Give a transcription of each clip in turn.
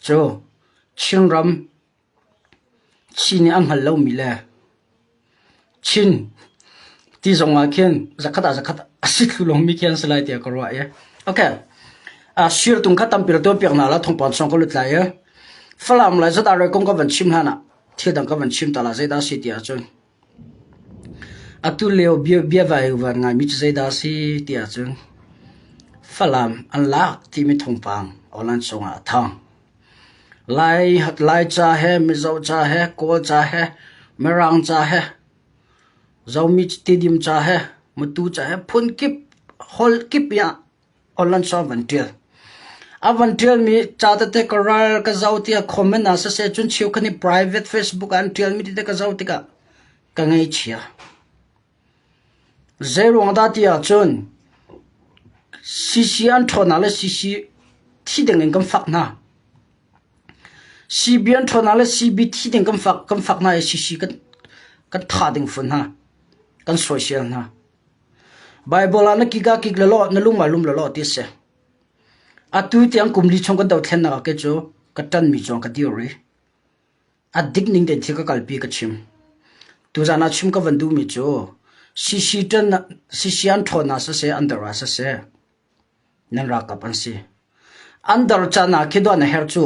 jo chinram chini ang hallo mi le chin ti zonga khen zakata asit long mi khen salai ti korwa ye okay shir tung khatam pir to pek na la thong pan song ko lut la ye falam la zat are kong ka van chim hana thedang ka van chim ta la zaida si ti a chon atu leo bia vai van ngai mi zaida si ti a chon falam an la ti mi thong pang olan songa thang lai cha hai mizo cha hai ko cha hai merang cha hai zomi stadium cha hai mutu cha hai phun kip hol kip ya olan so vantil avantil mi cha ta te koral ka zauti a comment asa se chun chiu khani private facebook an tel mi te ka zauti ka ngai chia zero ngada ti a chun sisi an thona le sisi thi deng ngam fak na CBN thona le CBT ding kam fak na CC kan tha ding fun ha kan social na bible ana kiga kik le lo na lung malum lo ti se atu tiang kumli chong kan daw thlen na ke cho katan mi chong ka diori adik ning den thika kalpi ka chim tu jana chim ka vandu mi cho CC tan CC an thona sa se andara sa se nan ra ka pan si andar chana khido na her chu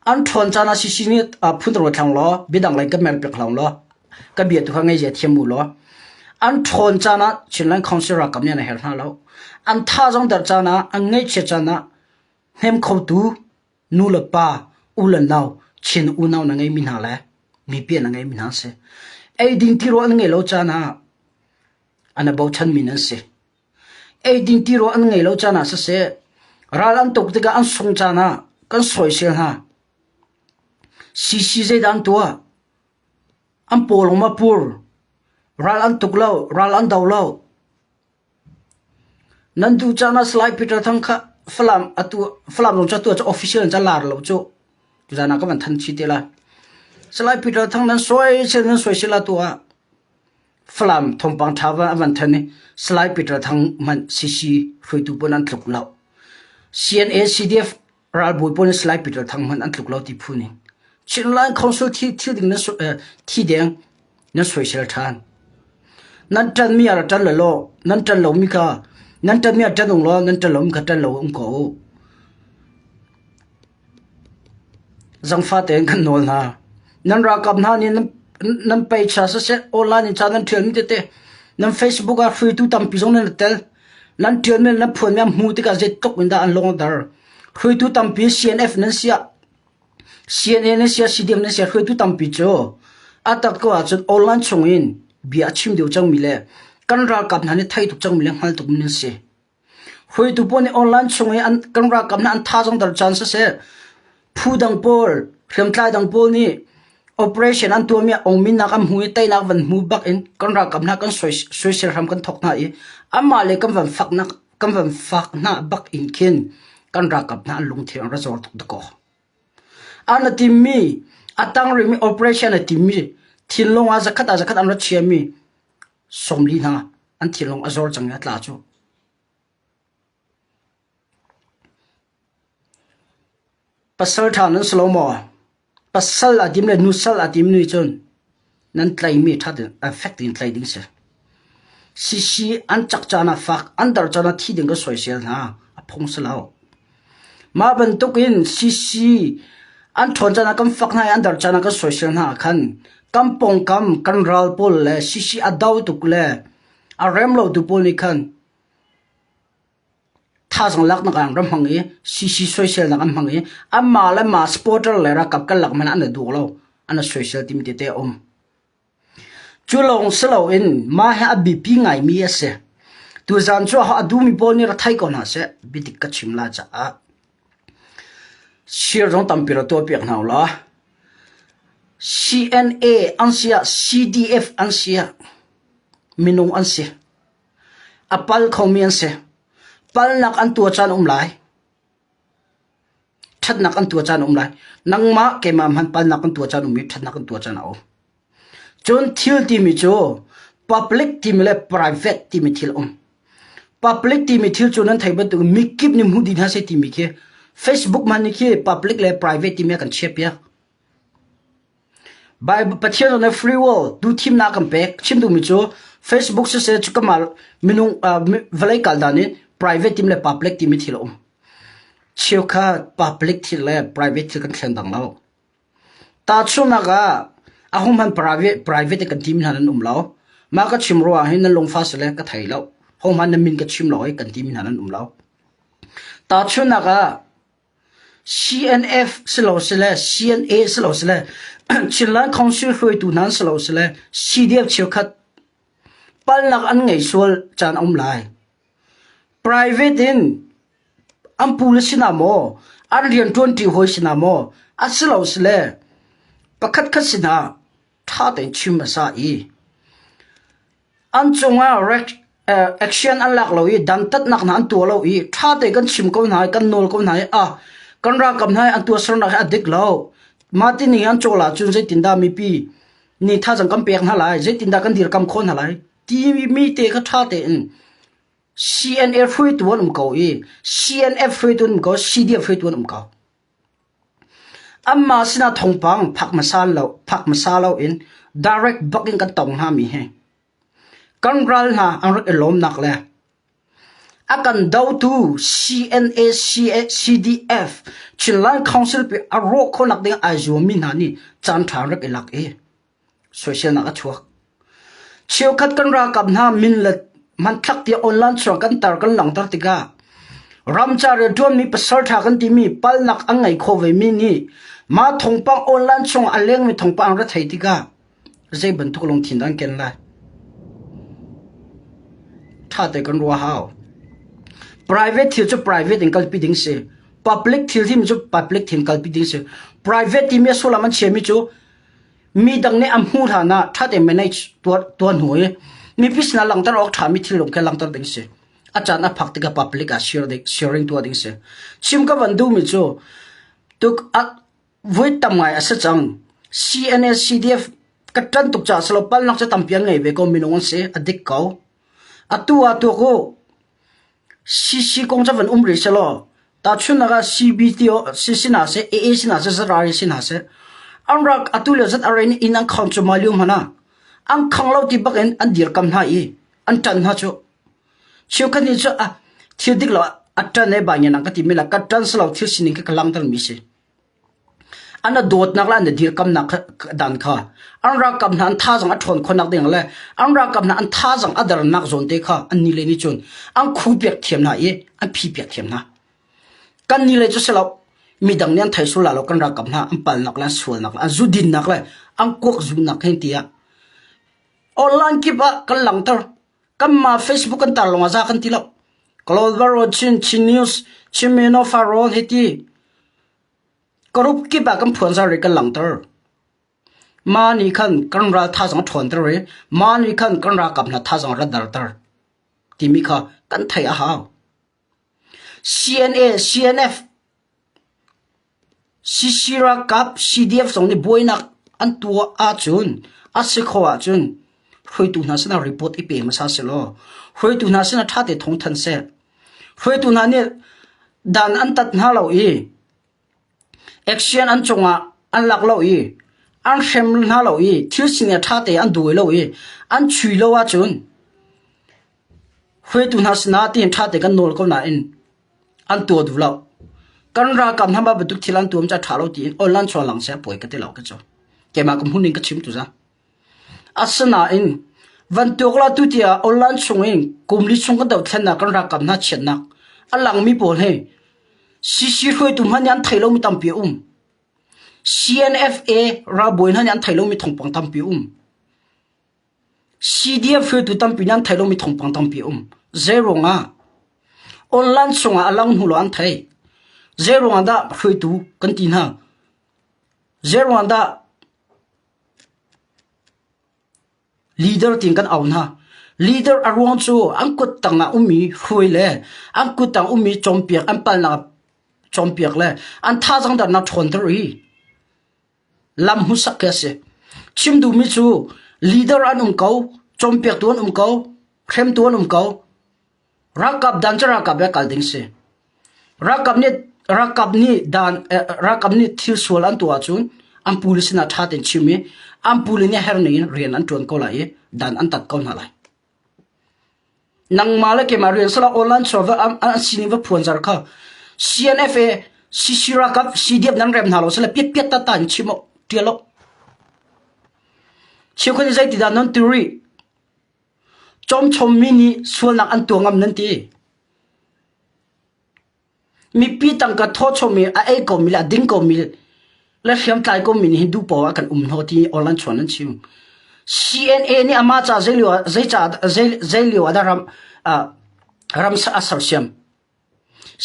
an thon chana sisi ni phun ro thang lo bidang lai ka mel pe khlang lo ka bia tu khangai je thiemu lo an thon chana chinlan council kam ne na her na lo an tha jong dar chana an ngai che chana hem khau tu nu la pa u la naw chin u naw na ngai min ha la mi pe na ngai min ha se ai ding ti ro an ngai lo chana an about 10 minutes se ai ding ti ro an ngai lo chana sa se ralan tok te ka an song chana kan soi se ha sisi zai dan tua am polong ma pur ral an tuklau ral an dawlau nan du chana slide peter thang kha flam long cha tu cha official cha lar lo chu tu jana ka man than chi te la slide peter thang nan soi se la tua flam thompang thawa avan thani slide peter thang man sisi hrui tu pon an thuklau CNA CDF ral boi pon slide peter thang man an thuklau ti phuni chinlan council thi ding na thi deng na social than nan tan mi ara tan lo nan tan lo mi ka nan tan mi ara tan lo nan tan lo mi ka tan lo ko zangfa ten kan nol na nan ra kap na ni nan pay cha sa set online cha nan thel mi te nan facebook a free tu tam pi zong na tel nan thel me na phon me mu ti ka je tok in da an long dar free tu tam pi CNF nan sia CNN sia CDM ne sia khoi tu tampi cho atak ko a chon online chungin bia chim deu chang mile kan ra kap na ne thai tu chang mile hal tu min se khoi tu poni online chungi an kan ra kap na an tha jong dar chance se phudang pol khlem tlai dang pol ni operation an tu mi ong min na kam hui tai na van mu bak in kan ra kap na kan social ram kan thok na I amma le kam van fak na bak in kin kan ra kap na lung the ra zor tok ko ana timmi atang ri mi operation a timmi thilong a zakhat an ra chiami somli na an thilong azor chang ya tla chu pasal than an slomo pasal adim le nusal adim ni chon nan tlai mi thad affect in tlai ding se sisi an chak chana fak andar chana thi ding ga social na a phong salao ma ban tokin sisi an thon chana kam fak na andar chana ka social na khan kampong kam kan ral pol le sisi adaw tukle a remlo tu pol ni khan tha sang lak na kang ram hangi sisi social na kam hangi amma la ma sporter le ra kap kal lak man an du lo an social team te om chulong selo in ma ha bp ngai mi ase tu zan chu ha du mi pol ni ra thai ko na se bitik ka chimla cha a shir jong tampira to pek naw la CNA ansia CDF ansia minung ansia apal khomian se pal nak an tu chan lai that nak an tu chan lai nangma ke ma man pal nak an tu chan mi that nak an tu chan au chon thil ti mi cho public ti mi le private ti mi thil public ti mi thil chunan thaiba tu mi kip ni mu din ha se ti mi ke Facebook man ni ki public le private ti me kan chep ya Bible pathian on a free world du team na kan pek chim du mi chu Facebook se chu kamal minung velai kal dani private team le public team mi thilo chiu kha public thil le private thil kan thlen dang lo ta chu na ga ahum han private kan team hanan lo ma ka chim ro hin na long fa se le ka thai lo hom han na min ka chim lo kan team hanan lo ta chu na ga CNF selo sele CNA selo sele Chinlan Council hloi tu nan selo sele CDF chiu khat palnak an ngai sual chan lai private in ampul sinamo arlian 20 hoi sinamo aselo sele pakhat khat sina tha ten chim sa I an chunga action an lak lo I dan tat nak nan tu lo I tha te kan chim ko nai kan nol ko nai kan ra kam nai an tu sar na adik lo mati ni an chola chun se tinda mi pi ni tha jang kam pek na lai je tinda kan dir kam khon na lai ti mi te ka tha te CNF free tu won ko I CNF free tu ko CDF free tu won ko amma sina thongpang phak masal lo in direct booking kan tong ha mi he kan ral na ang rak elom nak le akan daw tu CNA CDF Chinlan Council pe aro ko nak ding ajo min ha ni chan thar rak elak social na ka chuak chiu khat kan ra kap na min la man thak ti online so kan tar kan lang tar tika ramchare don mi pasal tha kan ti mi pal nak angai kho ve mi ni ma thongpang online chong aleng mi thongpang ra thai tika zai ban thuk long thin dan ken la tha te kan ro hao private thil chu private in kalpi ding se public thil thim chu public thim kalpi ding se private ti me sola man chemi chu mi dang ne amhu tha na tha te manage to noi mi pisna lang tar ok tha mi thil long ke lang tar ding se achana phakti ka public a sharing to ding se chim ka bandu mi chu tuk void tamai asa chang CNS CDF katan tuk cha salo pal nak cha tampiang ngai ve ko minong se adik ko atu ko CC kong cha van umri salo ta chuna ga CBT sisina se AA sina se sarari sina se anrak atule zat arain in an khang chu malium hana ang khanglo ti baken an dir kam na I an tan ha chu chiu kan ni chu thil dik lo atan ne ba nya nang ka ti mela ka tan salo thil sinin ka kalang tan mi se ana dot nak la na dir kam nak dan kha anra kam nan tha jang a thon khonak ding le anra kam na an tha jang adar nak zon te kha an ni le ni chun ang khu pek thiam na an phi pek thiam na kan ni le chu selo mi dang nian thai su la lo kan ra kam na an pal nak la sual nak an zu din nak le ang kok zu nak hen tia online ki ba kan lang tar kam ma Facebook kan tar longa za kan ti lo global chin news chimeno farol heti Korup ki ba kam phon sa re kan lang tar ma ni khan kan ra tha jang thon tar re ma ni khan kan ra kap na tha jang ra dar tar ti mi kha kan thai a ha CNA CNF CCRA kap CDF song ni boinak an tua a chun a se khawa chun hroi tu na sna report I pe ma sa se lo hroi tu na sna tha te thong than se hroi tu na ne dan an tat na lo action an chonga an lak lo an shem na lo thil sin ya tha te an dui lo an chui lo wa chun hroi tu na sna ti tha te kan nol ko na in an to du lo kan ra kam hamba batuk thilan tum cha thalo ti online chwa lang se poi ka te lo ka cho ke ma kum hunin ka chim tu za asna in van tokla tu tia online chungin kumli chung ka daw thana kan ra kam na chen na alang mi pol he CC hroi tu han yan thailo mi tampi CNFA ra boin han yan thailo mi thongpang tampi CDF hroi tu tampi yan thailo mi thongpang tampi zero nga online chunga alang hulo an thai zero nga da hroi tu kan tin ha zero nga da leader tin kan aun ha leader arwang chu angkut tanga umi hroi le angkut tang umi chompiak an pal na chompiak le an tha jang da na thon ri lam hu sak ke se chim du mi chu leader an kau chompiak tuan kau khem tuan kau rakap dan cha rakap ya kal ding se rakap ne rakap ni dan rakap ni thil sual an tua chun am police na tha ten chimi am police ni her nei rian an tuan ko lai dan an tat ko na lai nang mala ke marian sala online server am siniva phon jar kha CNFA sisira kap CDF nan rem na lo sala pet pet ta tan chimo tialo chikhon zai ti da non turi chom chom mini sual nak an tuangam nan ti mi pi tang ka tho chomi a e ko mi la ding ko mi la fiam tai ko min hindu po kan no ti online chon an chim CNA ni ama cha zelio adaram ram sa asar siam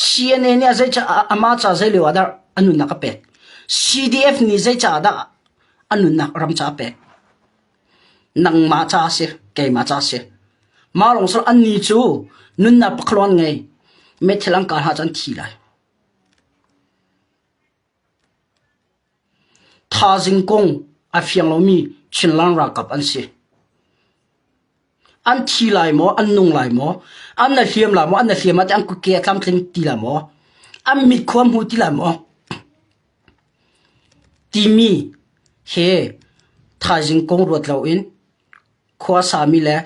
CNA ni zai cha ama cha zelio adar anu na ka pe CDF ni zai cha da anu na ram cha pe nang ma cha se ke ma cha se ma long so an ni chu nun na paklon ngai me thelang ka ha chan thi lai tha jing kong a fiang lo mi chin lang ra kap an se an thi lai mo an nung lai mo an na hiam la mo an na hiam at an ku ke tham tling ti la mo am mit khom hu ti la mo ti mi he tha jing kong rot lo in khwa sa mi le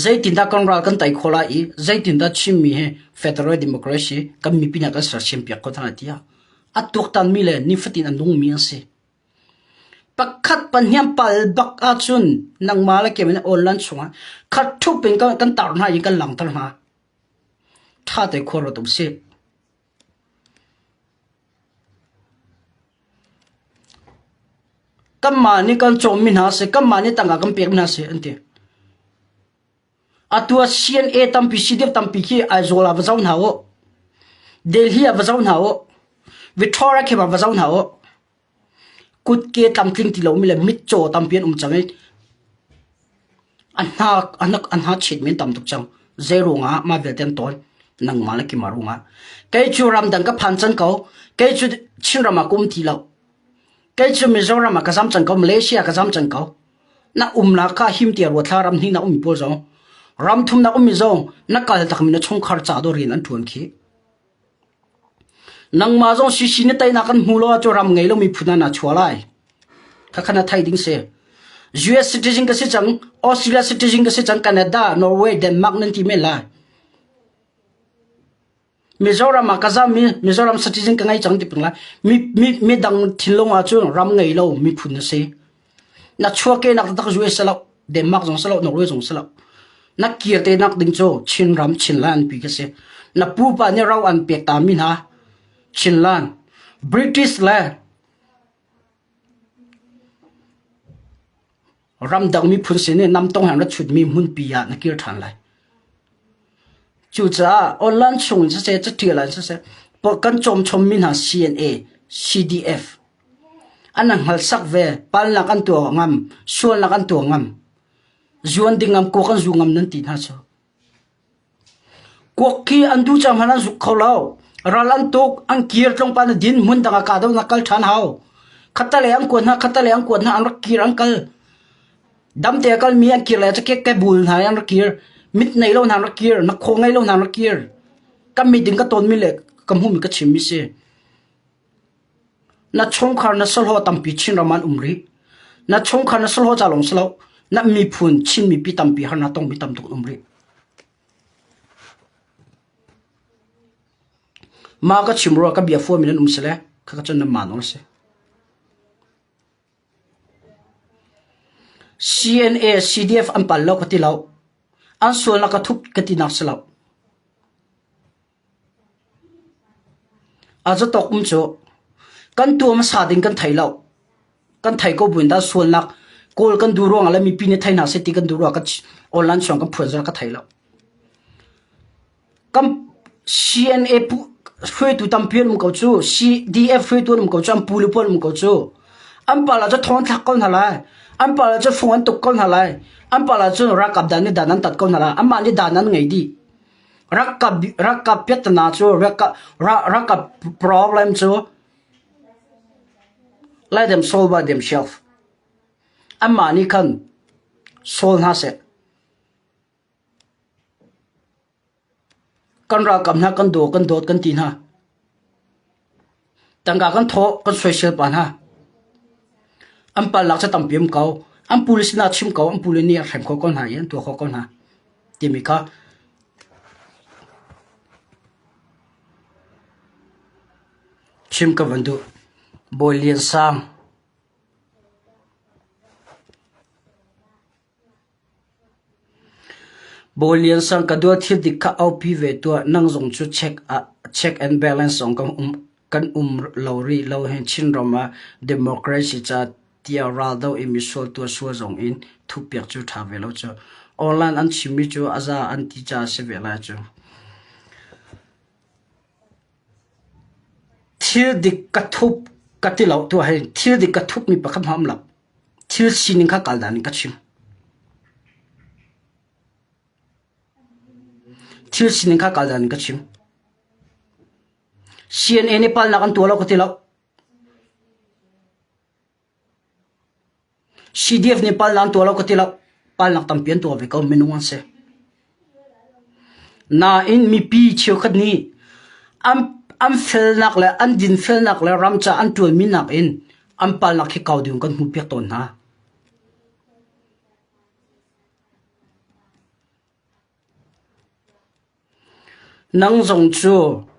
zaitin da kan ral kan tai khola I zaitin da chimmi he federal democracy kam mi pina ka sar sim pia ko thana tia atuk tan mi le ni fatin anung mi ase pakhat panhiam pal bak a chun nang mala ke men online chunga khat thu pen kan tar na yi kan lang tar na tha te khoro tum se kam mani kan chom min ha se kam mani tanga kam pek na se ante atua CNA tampi CDF tampi ki azola vazaun hawo Delhi vazaun hawo Victoria ke vazaun hawo kut ke tamtling ti lo mi le mit cho tampian changai anha chit men tam tuk chang zero nga ma velten ton nang mala ki marunga kai chu ram dang ka phan chan ko kai chu chinrama kum ti lo kai chu Mizoram ka sam chan ko Malaysia ka sam chan ko na umla ka him ti ro tharam ni na umi po zo ram thum na umi zo na kal tak mi na chong khar cha do rin an thun khi nang ma zo si ne tai na kan hulo cho ram ngei lo mi phuna na chwalai ka khana thai ding se US citizen ka se chang Australia citizen ka se chang Canada Norway Denmark nan ti me la Mizoram ka za mi Mizoram citizen ka ngai chang ti pungla mi dang thinlong a chu ram ngei lo mi phun se na chua ke nak tak US salo Denmark jong salo Norway jong salo na kierte nak ding cho chin ram chin lan pi ka se na pu pa ne raw an pek ta min ha chin lan British la ram dang mi phun se ne nam tong han ra chut mi mun pi ya na kir than lai chu cha online chung se ti la se po kan chom chom min ha CNA CDF anang hal sak ve pal la kan to ngam sual la kan to ngam zuan dingam ko kan zu ngam nan ti na so ko ki andu cham hana zu kholau ralan tok ang kir tlong pa na din mun danga ka do nakal than hau khatale ang ko na an kir angkal dam te kal mi an kir la cha ke bul na an kir mit nei lo na kir na khongai lo na kir kam mi ding ka ton mi le kam hu mi ka chim mi se na chong khar na sol ho tampi chin raman umri na chong khar na sol ho chalong slo na mi phun chin mi pi tampi har na tong mi tam tok umri ma ka chimro ka bia fo mi nan umsele ka chan na manol se CNA CDF an pal lo ka ti lo an sol na ka thup ka ti nak slo azo tok cho kan tu ma sa ding kan thai lo kan thai ko buin da sol nak kol kan du ro ala mi pi ne thai na se ti kan du ro ka online chong kan phur ka thai lo kam CNA pu fwe tu tampian mu ko chu CDF fwe tu mu ko chu am pulu pol mu ko chu am pala cha thon thak kon hala am pala cha phone tuk kon hala am pala chu rakap dan ni danan tat kon hala am ma ni danan ngai di rakap pet na chu rakap problem chu let them solve by themselves am ma ni kan sol ha se kan ra kam na kan do kan dot kan tin ha tangga kan tho kan social pan ha ampal lak cha tampim kau am police na chim kau am police ni a thlem ko kon ha yan to ko kon ha timika chim ka vandu boilian sang boilian sang ka do thil dik kha au pi ve to nang zong chu check and balance song kan lori lo hen chin roma democracy cha tia rado emisol to so zong in thu pek chu tha ve lo chu online an chimi chu aza anti cha se ve la chu thil dik ka thup ka ti lo to hen thil dik ka thup mi pakham ham la thil sinin kha kal dan ka chim thil sinin kha kal dan ka chim CNN Nepal na kan tuwala ko tilaw CDF Nepal na kan tuwala ko tilaw pal nak tampian tuwa vikaw minuan se na in mi pi chiyo kad ni am fel nak le an din fel nak le ramcha an tuwa min nak in am pal nak hikaw diyon kan hupiak ton ha nang zong chu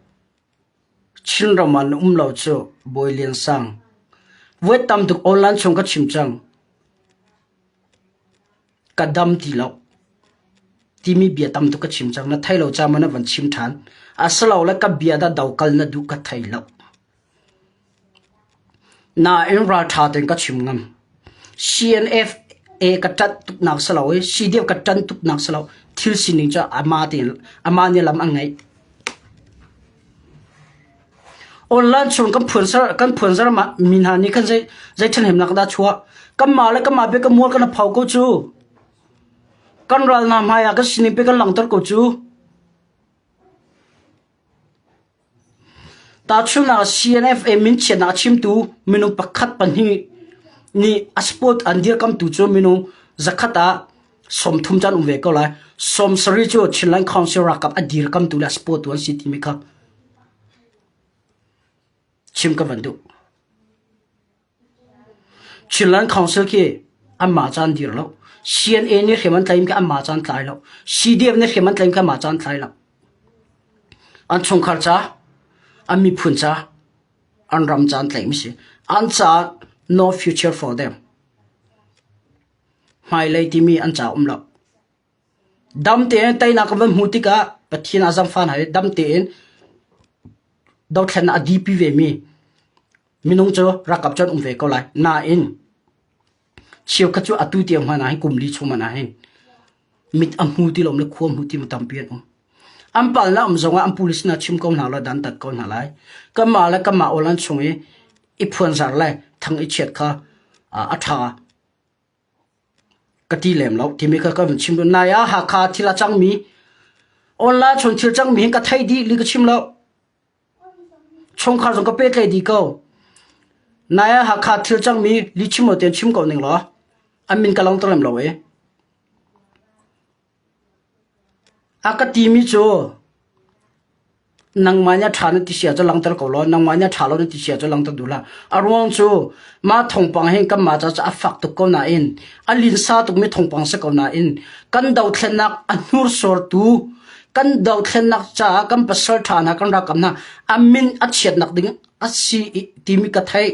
chin raman lo chu boilian sang wet tam tuk online chung ka chim chang kadam ti lo ti mi bia tam tuk ka chim chang na thailo cha mana van chim than asalo la ka bia da daukal na du ka thailo na in ra tha ten ka chim ngam CNF a ka tat tuk nak salo CDF ka tan tuk nak salo thil sining cha ama ni lam angai online chung kan phunzar ma minhani kan zai than hem nak da chua kam ma la kam ma be ka mol kan phau ko chu kan ral na ma ya ka sini pe kan langtar ko chu ta chu na CNF e min che na chim tu minu pakhat pan hi ni asport andir kam tu chu minu zakhata som thum chan umve ko la som sari chu chilang council rakap adir kam tu la sport one city mi kha chim ka vandu chilan council ki amma chan dir lo CNA ni heman claim ka amma chan thlai lo CDF ni heman claim ka ma chan thlai lo an chung kharcha ami phuncha an ram chan claim si an cha no future for them mai lai ti mi an cha lo dam te tai na ka ban mutika pathina azam fan hai dam te dau thlen a DP ve mi minung cho rakap chan ve ko lai na in chiu ka chu atu ti ma na hi kumli chuma na hin mit am hu ti lom le khom hu ti ma tam pian am pal na am zonga am police na chim ko na la dan tat ko na lai ka ma olan chungi I phun zar lai thang I chet kha a tha ka ti lem lo ti mi ka chim do na ya ha kha thila chang mi online chon thil chang mi ka thai di li ka chim lo chong khar jong ka pe tlai di ko naya ha kha thil chang mi li chimo ten chim ko ning lo amin ka long tolem lo aka ti mi cho nang manya thana ti sia cho lang tar ko lo nang manya thalo ti sia cho lang tar dula arwang chu ma thong pang hen kam ma cha afak tu ko na in alin sa tu mi thong pang se ko na in kan dau thlenak anur sor tu kan dau thlenak cha kam pasal thana kan ra kam na amin achet nak ding asi ti mi ka thai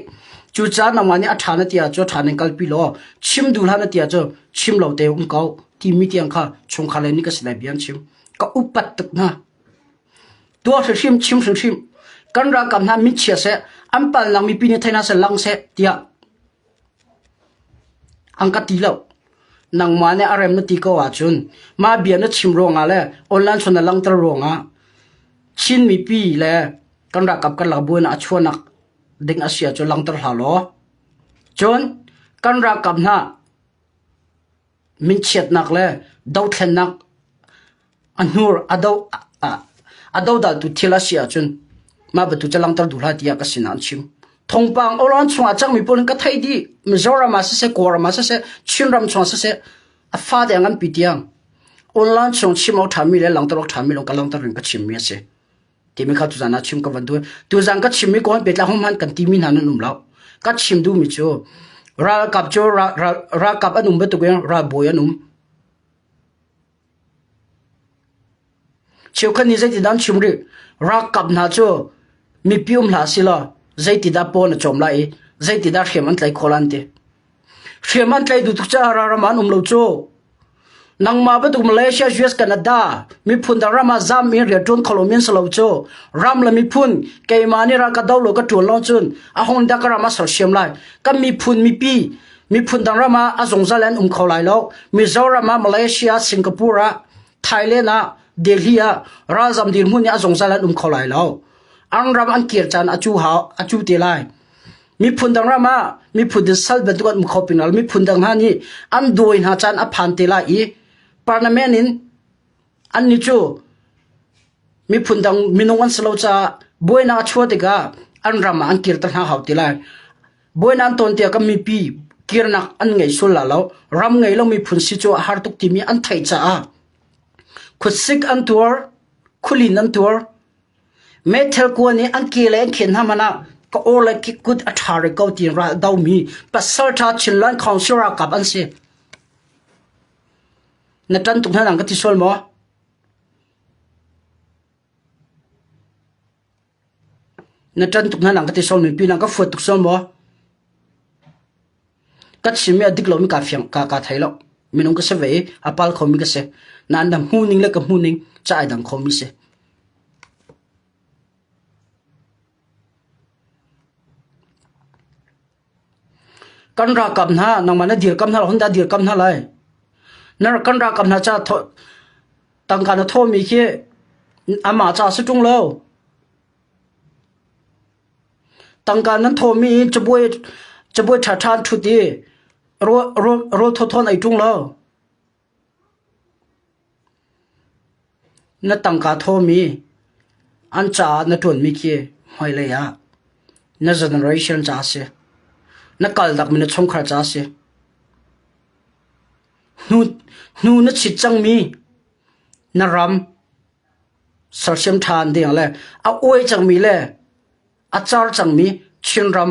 chu cha na manya thana ti a cho thane kal pi lo chim dul hana ti a cho chim lo te kau ti mi tiang kha chung kha le ni ka silai bian chim ka upat tuk na to shim chim shim kan ra kam na mi chia se am pal lang mi pi ni thaina se lang se tia angka ti lo nang ma ne arem na ti ko wa chun ma bia na chim ronga le online chona lang tar ronga chin mi pi le kan ra kap kan la bu na chona ding asia cho lang tar halo chon kan ra kap na min chet nak le dau thlen nak anur adau da tu thila sia chun ma ba tu chalang tar dula tia ka sinan chim thongpang olan chunga chang mi pon ka thai di mizora ma se kora ma se chinram chong se a fa de ngam pitiang online chung chimo thami le lang tar thami lo ka lang tar ring ka chim mi se ti mi kha tu zana chim ka van tu zang ka chim mi ko pe tla hom han kan ti min han num law ka chim du mi chu ra kap chu ra kap anum be tu ge ra boy anum chiu khan ni zai ti dan chim ri ra kap na chu mi pium la sila zai ti da po na chom lai zai ti da khem an tlai kholan te khem an tlai du tu cha ra man lo chu nang ma ba tu Malaysia US Canada mi phun da rama zam mi ria tun kholomin salo chu ram la mi phun ke mani ra ka daw lo ka tu lo chun a hon da ka rama sar shem lai ka mi phun mi phun da rama a zong zalan kholai lo Mizoram Malaysia Singapore Thailand Delhi Razam dir mun a zong zalan kholai lo ang ram an kir chan achu te lai mi phun da rama mi phun de sal ben tu khopinal mi phun dang ha ni an doin ha chan a phan te la I parliament in an ni chu mi phundang minong an salo cha boina chhote ga an rama an kirtan ha hauti lai boina an ton te ka mi pi kirnak an ngei sul la lo ram ngei lo mi phun si chu har tuk ti mi an thai cha a khusik an tur khulin an tur metal ko ni an kele an khen ha mana ka ola ki kut athare ko ti ra daw mi pasal tha chinlan council ra kap an se na tan tuk na nang ka ti sol mo na tan tuk na nang ka ti sol mi pi nang ka fot tuk sol mo ka chimi adik lo mi ka fiam ka thailo minung ka se ve apal khomi ka se na ndam hu ning le ka hu ning cha ai dang khomi se kan ra kap na nang mana dir kam na honda dir kam na lai nar kan ra kam na cha tang ka na tho mi khe ama cha su tung lo tang ka nan tho mi chboi tha than thu ti ro tho tho nai tung lo na tang ka tho mi an cha na ton mi khe hoi le ya na generation cha se na kal dak mi na chong khar cha se nu na chit chang mi na ram sarchem than ding le a oi chang mi le a char chang mi chin ram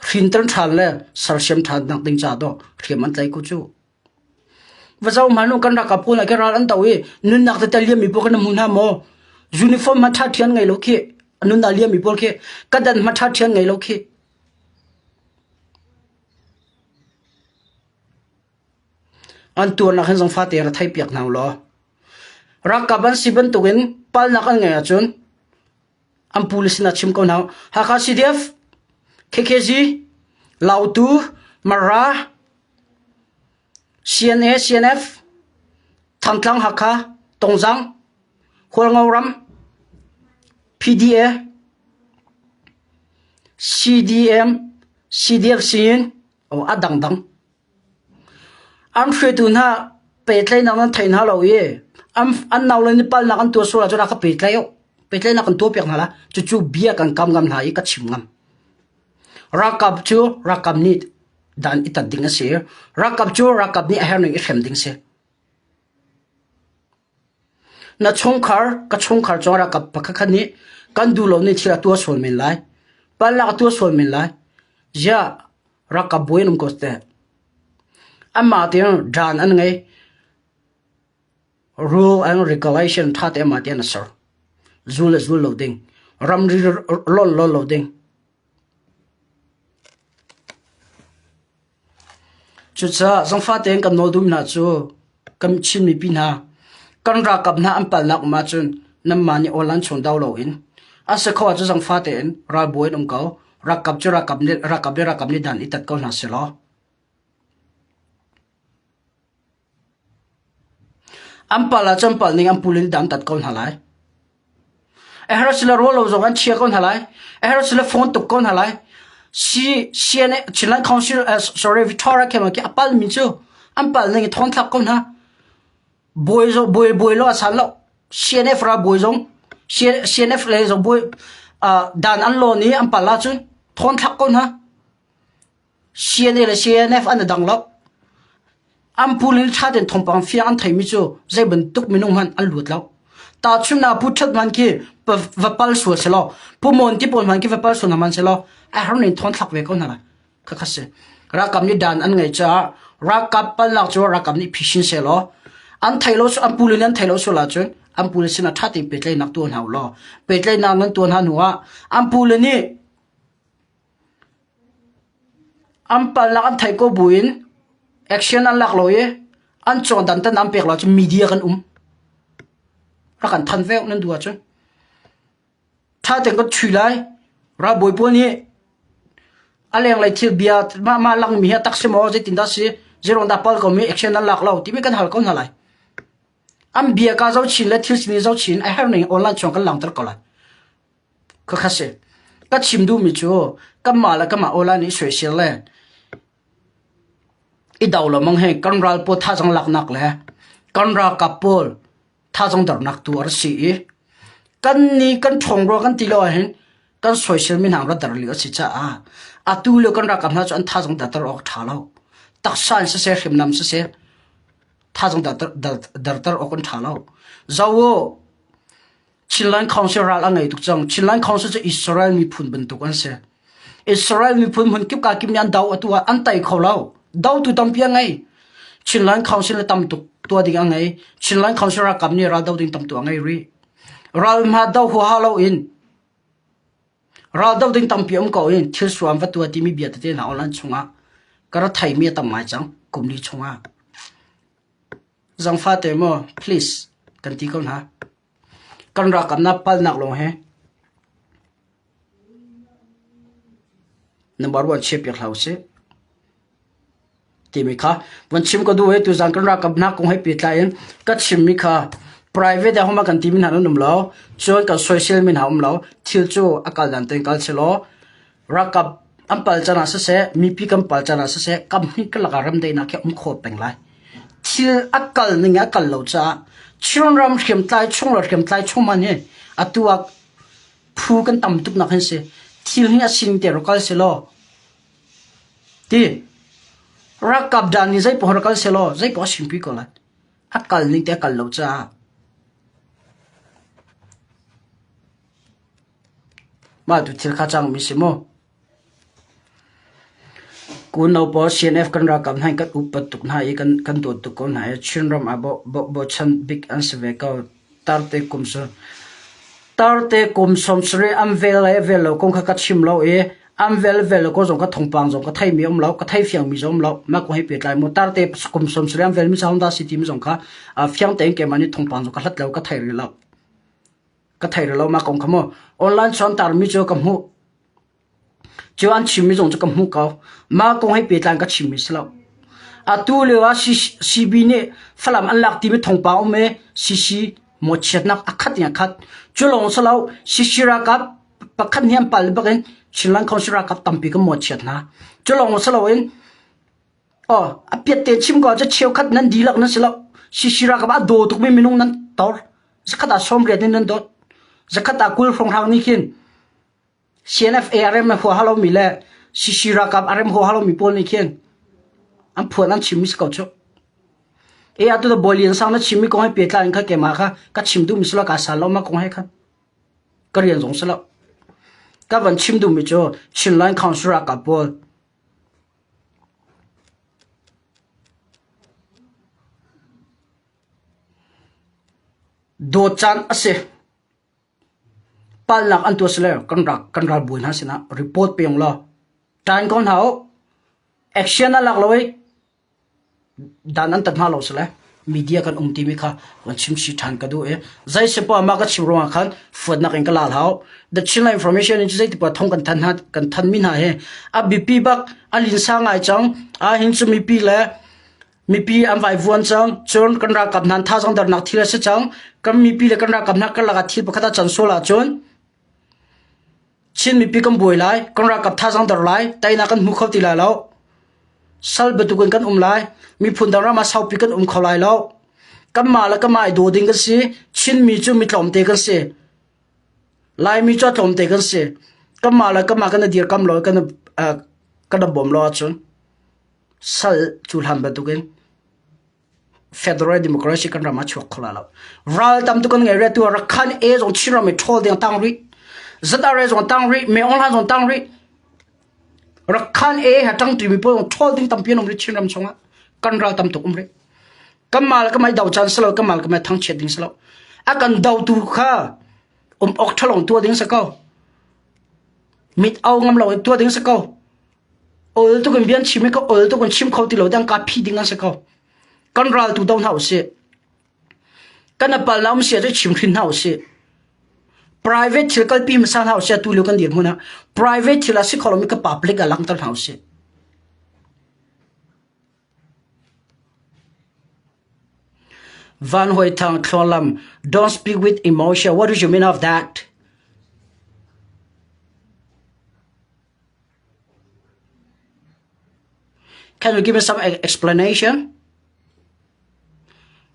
rin tran than le sarchem than dang ding cha do khiam an tlai ku chu wazau manu kan ra kapu na ke ral an tawi nun nak ta liam mi pok na mun ha mo uniform ma tha thian ngai lo khi anun na liam mi pol khe kadan ma tha thian ngai lo khi an tur na khan jong fa te ra thai piak naw lo rakaban siban tugen pal na kan ngai achun am police na chim ko naw ha kha CDF KKG lautu mara CNA CNF thangtlang hakha tongjang holngauram PDA CDM CDF sin o adang dang am khretu na petlai na nan thain ha lo ye am an naw le ni pal na kan tu so la jora ka petlai na kan tu pek na la chu bia kan kam ngam na I ka chim ngam rakap chu rakap ni dan itat ding ase rakap chu rakap ni a her ning khem ding se na chongkhar ka chongkhar chu rakap pakha khani kan du lo ni thira tu sol min lai pal la tu sol min lai ja rakap boinum ko ste amma te dan an ngai rule and regulation that amma te na sir zul loading ram lol loading chu cha zong fa teng kam no dum na chu kam chin mi pin ha kan ra kap na am pal nak ma chun nam ma ni olan chon daw lo in asa khawa chu zong fa ten ra boy nom ko ra kap chu ra kap ni dan itat ko na se lo am pala champal ning am pulil dan tat kon halai ehrasila rolo zo gan chia kon halai ehrasila phone tuk kon halai CNA Chilan Council Victoria kema ki apal mi chu ampal ning thon thak kon ha boy lo asal lo CNF ra boy zong CNF le zo boy dan an lo ni ampal la chu thon thak kon ha CNA le CNF an dang lo am pulin tha den thompang fi an thai mi chu zai ban tuk minung han an lut lo ตาชุนาพุทธมันกีวปัลสวเสลอผู้มนที่ปนมันกีวปัลสวนามันเสลอไอ้ฮารินทอนทักเวก็นั่นแหละคัสรักกับนี่ดันอันไงจ้ารักกับปัลลักจ้ารักกับนี่พิชินเสลออันไทยโลสอันปูลินันไทยโลสละจนอันปูลิสินะทัดที่เป็ดเลยนักตัวหาวล้อเป็ดเลยนักนั้นตัวหัวอันปูลินี่อันปัลลักอันไทยก็บุญแอคชั่นอันหลักเลยอันจอดันตันอันเป็กเราจะมีเดียกันรักกันทันเวลนั่นดูอ่ะจนถ้าแต่ก็ช่วยไล่เราบอยพวกนี้อะไรอย่างไรที่เบียดมาลังมีตักเสมอจะติดได้สิเจรอนดับเปิลก็มีแอคชั่นนั้นหลักเราที่ไม่กันหักกันอะไรอันเบียก็เจ้าชินและที่สิ่งเจ้าชินไอ้ฮาร์นี่ออนไลน์ช่องกันหลังตะกอนเลยก็คัสเซ่ก็ชิมดูมิจูก็มาแล้วก็มาออนไลน์นี่สวยเสียเลยอีดาวเรามองเห็นกันรัลปวดท่าจังหลักนักเลยกันรักกับปวดท่าจังดนักตัวสิกันนี่กันทงรัวกันตีลอยเห็นกันสวยเสียไม่นานเราดรเหลือสิจ้าตูเลือกันรักกับน่าจะอันท่าจังดรออกท่าเราตักสันเสียเข็มน้ำเสียท่าจังดรออกกันท่าเราเจ้าชินลันคอนเสิร์ตอะไรทุกจังชินลันคอนเสิร์ตอิสราเอลมีพุ่นบรรทุกกันเสียอิสราเอลมีพุ่นกิบกากิมยันดาวตัวอันไตเขาเราดาวตัวตั้มเพียงไงชินลันคอนเสิร์ตตั้มตัวดิ่งไงชินลันคอนเสิร์ตกับนี่เราดาวดิ่งตั้มตัวไงรีเรามาดาวหัวฮาโลอินเราดาวดิ่งตั้มเพียงก็อินที่ส่วนวัตถุที่มีเบียดที่น่าอลันชงอ่ะก็เราไทยมีตั้มมาจังกลุ่มนี้ชงอ่ะจังฟ้าเตมอ please กันที่คนฮะกันรักกับนับปัลนักลงเฮnumber one เชฟอยากเล่าสิที่มีค่ะวันชิมก็ดูให้ตัวจังกันรักกับนักคงให้ปิดไลน์ก็ชิมมีค่ะ private เดี๋ยวเขามากันที่มินหานุ่มแล้วชวนกับ social มินหาแล้วที่จู่อากาศดันเต็งกันเชลรักกับอันปัลจานาเสมีพี่กันปัลจานาเสกับนี่ก็หลักรำได้นะแค่ขบเป็นไรที่อากาศนี่อากาศเราจะช่วงรำเข็มไตช่วงรถเข็มไตช่วงมันเนี่ยตัวผู้กันต่ำตุกนักเห็นสิที่นี่สิ่งเดียวกันเสียแล้วที่รักกับดันนี่ใจพอรักกันเสียแล้วใจพอสิ่งพี่ก็เลยอากาศนี่แต่อากาศเราจะมาดูที่ข้าจังมิสิโมคุณเอาพอ CNF กันรักกับให้กันอุปตุกให้กันตัวตุกคนให้ชินรำบ่ชันบิ๊กอันสเวก็ตาร์เตคุมสมสรีอัมเวลเราคงขัดชิมเราอัมเวลก็จงก็ทงปังจงก็ไทยมีเราก็ไทยเฟียงมีจงเรามาคงให้เปลี่ยนใจมุตาร์เตคุมสมสรีอัมเวลมีสาวดาสิทีมีจงค่ะเฟียงเต็งเกมันนี่ทงปังจงก็ลัดเราก็ไทยเรามาคงขโมออนไลน์ช้อนตาร์มีเจอกับหูจวนชิมมิจงจะกำหูเขามาคงให้เปลี่ยนก็ชิมมิสแล้วตัวเลว่าซีบีเนี่ยฝรั่งอันหลักที่มีทงเปล่าเมซีหมดเช็ดนักขัดเนี่ยขัดจุลงสลาวซีรักกับปักขันเฮียนปัลบักเองชิลันคอนสิรักกับตั้มปีก็หมดเช็ดนะจุลงสลาวเองเปลี่ยนเตชิมก็จะเชี่ยวขัดนั้นดีหลักนั้นสลาวซีรักกับโดตุกไม่มีนุ่งนั้นต่อจะขัดสมเรียนนั้นโดจะขัดกุลฟงทางนี้ขึ้นCNF ARM หัวฮัลโหลมีแหละซีรักกับ RM หัวฮัลโหลมีปนนี่เขียนอันพวกนั้นชิมิสเขาชกตัวบอลยันสังนั้นชิมิคงให้เปลี่ยนอะไรกันเกี่ยมาค่ะก็ชิมดูมิสละกาสาเรามาคงให้ค่ะก็เรียนสงสละก็วันชิมดูมิโจชินไลน์คอนสุรักกับบอลโดจันอาเซปัลลักอันตัวเสลกันรักบุญฮะสินะรีพอร์ตเปียงล้อจานคนเขาแอคชั่นนั่นหลักเลยด้านนั้นตัดมาเราเสลมีเดียกันทีมีค่ะวันชิมชิทันก็ดูใจเสพมาก็ชิมรวงกันฝนนักเองก็ลาเขาแต่ชินไลน์อินฟอร์เมชันนี่ใจที่ปะท่องกันทันมินะบีปีบักลินสางไอจังหินจะมีปีเลยมีปีอันไว้วันจังจนกันรักกับนันท่าจังเดินนักที่ละจังกันมีปีเลยกันรักกับนักกันลักที่ปะคัดจันโซลาจนชินมีปีกันบวยไล่กันรักกับท่าจังเดินไล่แต่นักกันมุขเขาตีไล่แล้วสัลเบตุกันไล่มีพุ่นดารามาเศร้าปีกันเขาไล่แล้วกันมาแล้วกันมาดูดิ้งกันสิชินมีจูมีหลอมเตกันสิไล่มีจูหลอมเตกันสิกันมาแล้วกันมากันเดียร์กันลอยกันบ่มรอจนสัลจูหันเบตุกัน Federal Democracy กันรามาชวกขลาแล้วรัลตามตุกันไงเรตัวรักขันจงชิราไม่ทอลเดียงตังริจัดอะไรจงตังริไม่ออนไลน์จงตังริรักขันหาตังตีมีพวกทอลเดียงตัมเปียนอมริชิรามชงะกันรัลตามตุกริกัมมาลก็ไม่ดาวจันสลาวกัมมาลก็ไม่ทั้งเช็ดดิ้งสลาวอากันดาวตูข้าออกทะลองตัวดิ้งสกาวมิดเอางำเราตัวดิ้งสกาวโอ้ยตุกันเบียนชิมก็โอ้ยตุกันชิมเขาตีเราดังกาพีดิ้งสกาวกันรัลตูดาวน์เฮาส์กันนับปัลลามเสียจะชิมขึ้นเฮาส์ private ที่กัลปีมสานเฮาส์ตูเลือกันเดียร์มุนะ private ที่ละสิคอลมิก public กันหลังตันเฮาส์Van Hoy Tang Klolam don't speak with emotion what do you mean of that can you give me some explanation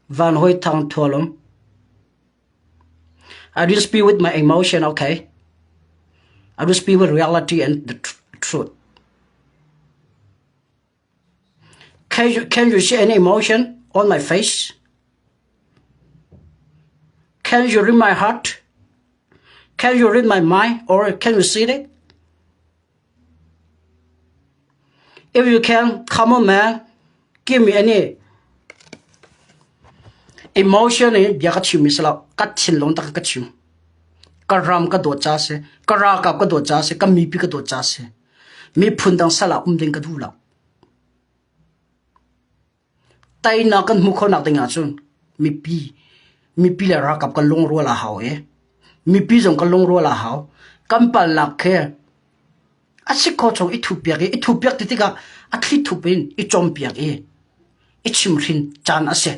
Van Hoy Tang Klolam I didn't speak with my emotion okay I will speak with reality and the truth can you see any emotion on my face Can you read my heart? Can you read my mind? Or can you see it? If you can, come on man, give me any emotion in biakachim misla kachin long tak kachim. Karam ka do chase, karaka ka do chase, kamipi ka do chase. Mi phundang sala umding ka dula. Tai na kan mukho na tinga chun mi pi la ra kap ka long ro la haw mi pi jong ka long ro la haw kam pal la khe asik ko chong i thu piak ti ka athli thu pin i chom piak i chim rin chan ase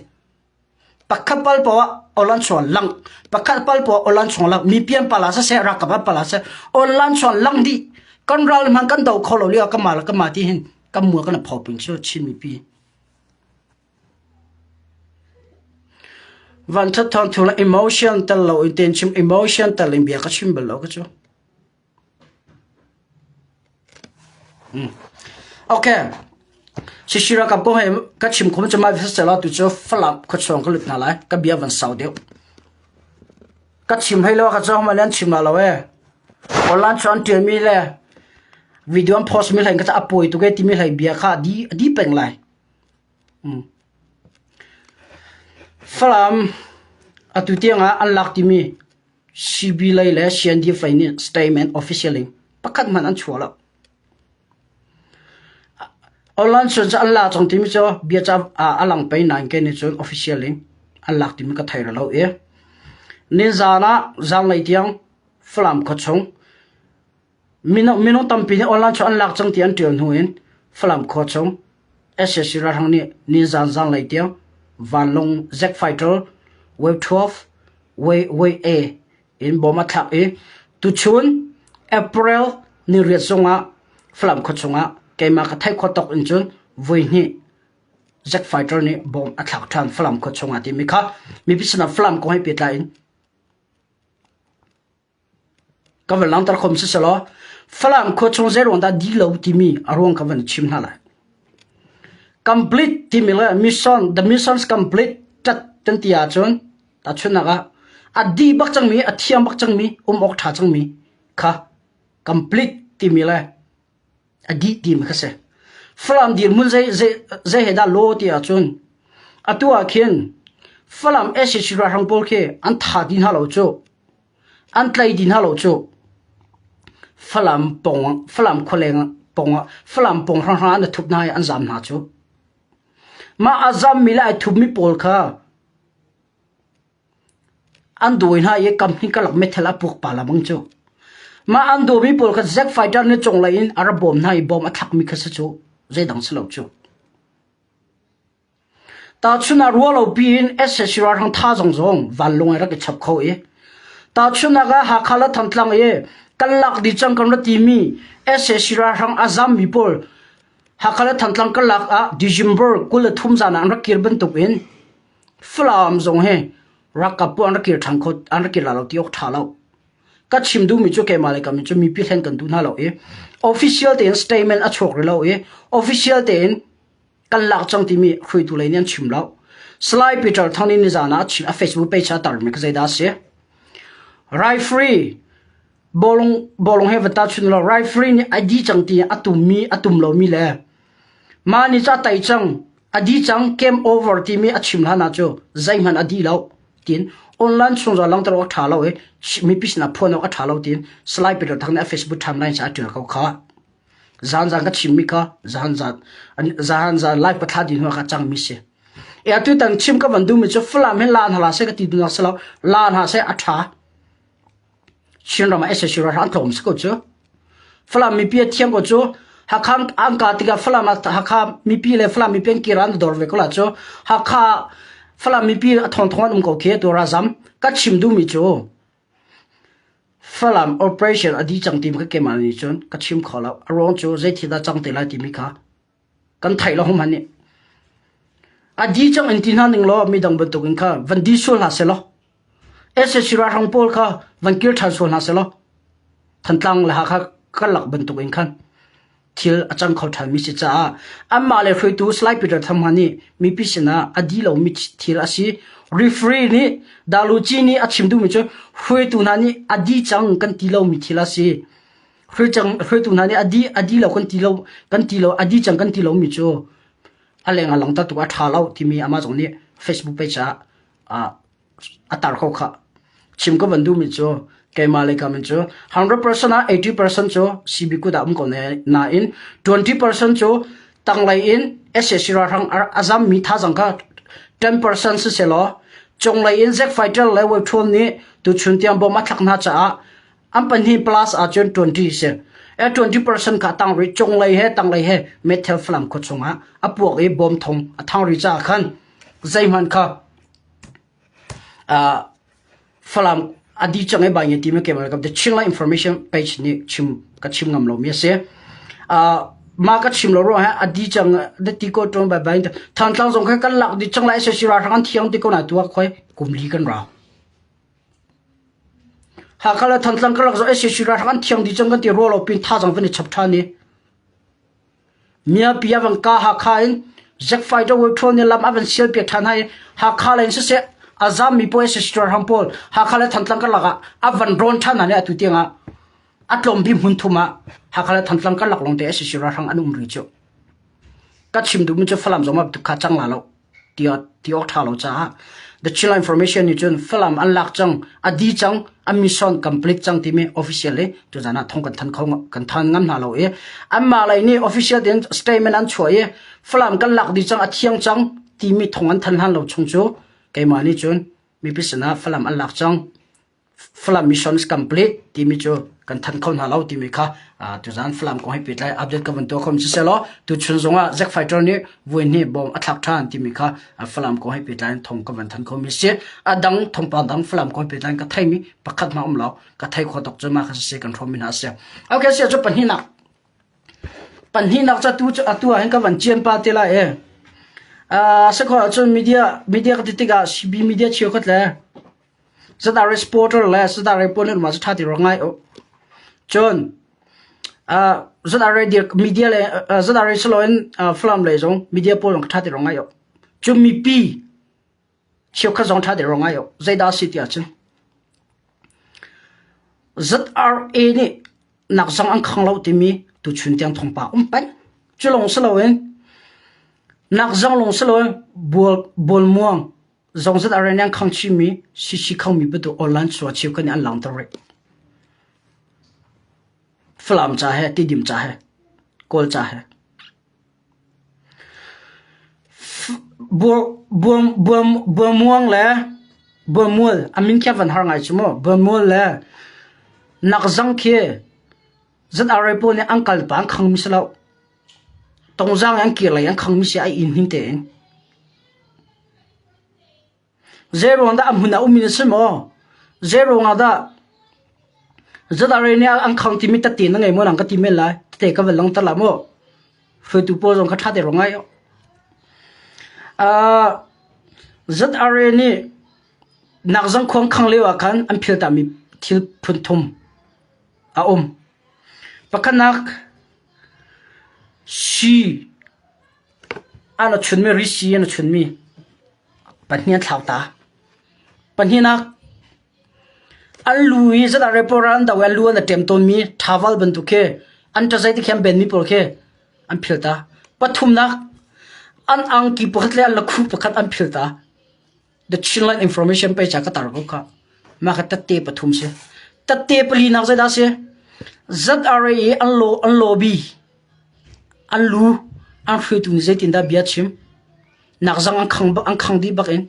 pakhapal po olan chon lang pakhapal po olan chon lang mi pian pala sa se ra kap pala sa olan chon lang di kan ral man kan dau kholo li ka ma ti hin kam mu ka na phau pin cho chin mi pi Van thot thon thula emotion tal lo intention emotion tal imbia ka chim belo ka cho Okay sishira kap ko he ka chim khom chama visela tu cho flap ko chong ka lut na lai ka bia van sau deu ka chim hai lo ka cho ma len chim la lo online chon ti mi le video post mi lai ka ta apoi tu ke ti mi lai bia kha di peng lai Flam atutia unlock timi CB lai le CND finance statement officially pakat man an chwala online chon cha Allah chong timi cho bia cha alang pai nan ke ni chon officially unlock timi ka thaira lo nin zana zang lai tiang flam ko chong mino tampi ni online chon unlock chong tian tion huin flam ko chong SSC ra hang ni zang lai tiang Van Long Zack Fighter Wave 12 Way A in Boma Thak tu chun April ni riat songa flam khot songa keima ka thai khotok in chun voi ni Zack Fighter ni bom athak than flam khot songa ti mi kha mi bisna flam ko hai petla in ka velang tar khom se selo flam khot song zero da di lo ti mi arong ka van chim hala Complete timila mission the mission's complete tat tantia chon ta chunaga adi bak changmi athiam bak changmi ok tha changmi kha complete timila adi tim khase flam dir mun zai heda lo tia chon atua khen flam esishira hangpol khe an tha din halo cho an tlai din halo cho flam kholeng pong flam pong ran na thup nai an zam na cho ma azam milai thumi pol kha andoin ha ye company kalak methela puk pala bang cho ma ando mi pol kha Zack Fighter ne chong lai in arabom nai bom athak mi kha sa cho zai dang slo cho ta chuna rualo pin SSR hang tha jong van long ra ke chap kho ta chuna ga ha khala thantlang kalak di chang kam ti mi SSR hang azam mi pol hakala thantlang kalak December kul thumjana an rakir ban tukin flam zong he rakapu an rakir thangkhot an rakir la lo tiok thalo ka chimdu mi chu ke male kam chu mi pi thlen kan du na lo official ten statement a chok lo official ten kalak chang ti mi khui tu leinian chim lo slide Peter thangni ni jana chi a Facebook page a tar mi ka zai da se right free bolong he vata chun lo right free ni id chang ti atum lo mi le mani cha tai chang adi chang came over ti mi achim la na cho zai man adi lo tin online chung za lang tar ok tha lo e mi pisna phone ok tha lo tin slide Peter thangna Facebook timeline cha tu kha zan ka chimmi ka zan live patha din ho ka chang mi se e atu tang chim ka vandu mi cho flam he lan hala se ka ti du na sala lan ha se atha shin rama ese shira ran thom sko cho flam mi pia thiam ko cho ha khang ang ka ti ka flam ha kha mi pi le flam mi pen ki ran dor ve ko la cho ha kha flam mi pi thon ko khe to razam ka chim du mi cho Falam operation adi chang tim ka kemani chon ka chim khola arong cho zai thida chang te la ti mi kha kan thai lo hom hani adi chang antin han ning lo mi dang ban to kin kha van di sol ha se lo ese shira hang pol kha van kir than sol ha se lo than tlang la kha ka lak ban to kin khan thil achang khau than mi si cha amma le hroi tu slide Peter tham hani mi pi sina adi lo mi thil asi referee ni daluchi ni achim du mi cho hroi tu na ni adi chang kan ti lo mi thila si hroi tu na ni adi lo kan ti lo adi chang kan ti lo mi cho aleng alang ta tu a tha lo ti mi ama jong ni Facebook page a atar kho kha chim ko bandu mi cho ke male ka min cho 100% 80% cho cb ku da ko ne na in 20% cho tang lai in ssc ra rang azam mi tha jang ka 10% se lo chong lai in zek fighter level 2 ni tu chun tiam bo ma thak na cha am pan hi plus a 20 se e 20% ka tang ri chong lai he tang lai he metal flam ko chunga apuak e bom thong athang ri cha khan zaiman kha flam adi change ba ye ti me ke ma ka the chingla information page ni chim ngam lo mi se ma ka chim lo ro ha adi chang de ti ko tong ba ba thang tlang jong kha kan lak di chang lai se sira thang thiang ti ko na tu khoi kumli kan ra ha khala thang tlang ka lak zo se sira thang thiang di chang kan ti ro lo pin tha jang ven chap tha ni mia pia wang ka ha khain zek fighter wo thon ni lam avan sel pe than hai ha khala in se azam mi po se sira hampol ha khala thang tlang ka laga avan ron than na ne atu tianga atlom bi mun thuma ha khala thantlang ka laklong te ase shira rang anum ri cho ka chim du mun cho falam zoma tu kha chang la lo ti ok tha lo cha the chila information ni chun falam an lak chang adi chang a mission complete chang ti me officially to jana thong kan than ngam na lo e amma lai ni official den statement an chhoye falam kan lak di chang a thiang chang ti mi thong an than han lo chung chu kai mani chun mi pisana falam an lak chang flam mission is complete ti mi cho kan than khon ha lo ti mi kha tu zan flam ko hai pitlai update ka ban to khom se lo tu chun zonga zek fighter ni voi ni bom athak than ti mi kha flam ko hai pitlai thong ka ban than khom mi se adang thong pa dang flam ko pitlai ka thai mi pakhat ma lo ka thai kho tok chama kha se kan thom mi na se okay se cho pan hi nak cha tu atu han ka ban chen pa te la e se kho cho media ka ti ga cb media chio khat la zada reporter la zada reporter ma tha ti rongai o chon zada radio media le zada resloin flam le jong media pol tha ti rongai o chu mi pi chio kha jong tha ti rongai o zaida city a chen zra ni nak jang ang khang lo ti mi tu chun tiang thong pa pan chu long sloin nak jang long sloin bol muang zong zat aranyang khang chi mi si khang mi betu online so chi kan an lang tar flam cha hai ti dim cha hai kol cha hai bo muang la bo mul amin kya van har ngai chumo bo mul la nak jang khe zat arai po ne angkal pa khang mi salo tong jang ang ki la yang khang mi si ai in hin te zero anda amhuna umina simo zero ngada zadare ne ang khang ti mi ta ti na ngai mo lang ka ti me la te ka velang ta la mo fe tu po jong ka tha de rongai zadare ni nak jang khong khang lewa khan am phil ta mi thil phun thum a pakanak si ana chun me ri si ana chun mi ปัญญาเท่าตาปัญญานักอันลุยจะได้เรปอรันแต่ว่าลุยนั่นเต็มต้นมีทาวลบรรทุกเคอันจะใช้ที่เข้มเป็นมีโปรเคอันพิลตาปฐุมนักอันอังกีปกติแล้วลักคู่ปกติอันพิลตา the children information ไปจากตาร์กค่ะมาคัดตัดเตปฐุมเสียตัดเตปลีนักจะได้เสียจัดอะไรอันโลบีอันลูอันฟิวตุนิเซตินดาเบียชิมนักจังอันขังดีบักเอง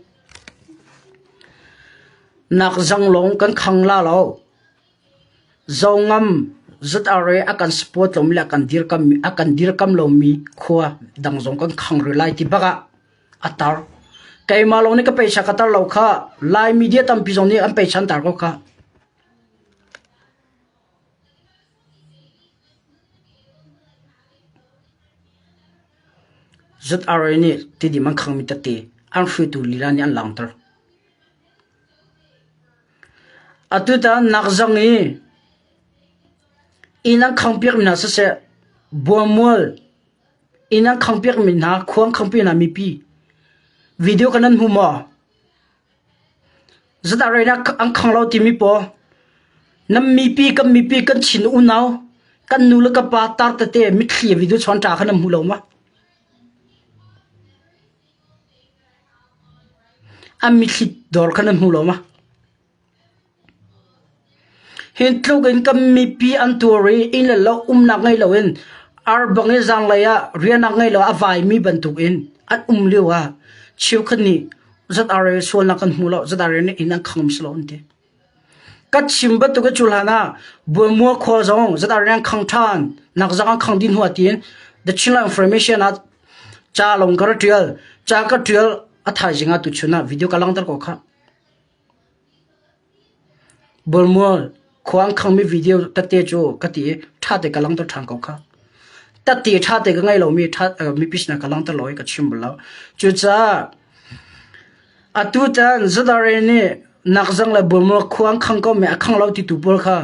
นักจังลงกันขังลาเราจงงจัดอะไรอาการสปอร์ตลมเละกันดีร์กัมลมมีขวาดังจงกันขังหรือไล่ที่บักอัตตาไก่มาลงนี่ก็ไปชักตาเราค่ะไล่มีเดียตั้มพิจงนี้อันไปชันตาก็ค่ะจัดอะไรนี่ที่ดิมันขังมิตรตีอันฟิวตุลีลานี่อันหลังตร์อัตุตานักจังนี้อินังขังเปียกมินาเสะบัวมัวอินังขังเปียกมินาควงขังเปียนามีปีวิดีโอกันนั้นหูมาจัดอะไรนะอันขังเราที่มีปอน้ำมีปีกันชินอุณาวกันนูลกับปาตาร์ตเตะมิดเขียวิดีโอชอนจากกันน้ำหูเรามาอันมิดขีดดอลกันน้ำหูเรามาเห็นทุกคนก็มีปีอันตัวเรอินแล้วนักไงเราเองอาร์บังเอจังเลยอะเรียนนักไงเราอภัยมีบรรทุกเองอันเลี้ยวอะชิวคนนี้จัดอะไรส่วนนักกันหูเราจัดอะไรเนี่ยอินักขังมิสลอนเดกัดชิมบัตุกจุลานะบัวมัวขวาจงจัดอะไรเนี่ยขังทานนักจังขังดินหัวตีน the channel information อะจ้าลงกระเทียลจ้ากระเทียลอัฐายจิงอาตุชุนะวิดีโอกำลังตะก็ค่ะบัวมัวควงขังมีวิดีโอตัดเตจูกติท่าเด็กกำลังตะทางก็ค่ะตัดเตท่าเด็กไงเรามีพิชนะกำลังตะลอยกับชิมบุลแล้วจุดจ้าอัตุตันจัดอะไรเนี่ยนักจังเลยบัวมัวควงขังก็ไม่ขังเราติดตุบลค่ะ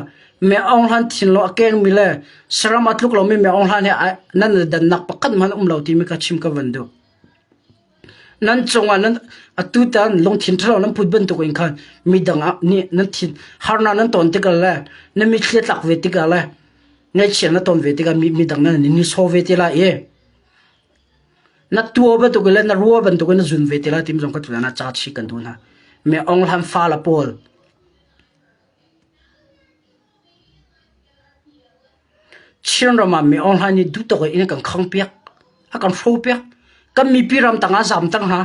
ไม่เอาหันทิ้งเราเก่งมิเลยสระมัดลูกเราไม่เอาหันเนี่ยนั่นดันนักปักกันมันเราที่มีกับชิมกับวันดูนั่นจงนั้นอัตุตันลงทิ้งเรานั้นพูดบรรทุกเองค่ะมีดังนี่นั่นทิ้งฮาร์นานั้นตอนที่กันเลยนั่นมีเคล็ดลับเวทีกันเลยไงเชียนนั้นตอนเวทีกันมีดังนั้นนี่โซเวทีละนั่นตัวบรรทุกเลยนั่นรัวบรรทุกนั่นจุนเวทีละที่มีจงกัดตัวนั้นจัดชิกันดูนะไม่เอาหันฟ้าละพอลเชื่อเรามาไม่เอาหันนี่ดูตัวเองกันขังเปียกอาการโฟเปียกก็มีปีรำตั้งอาสามตั้งฮะ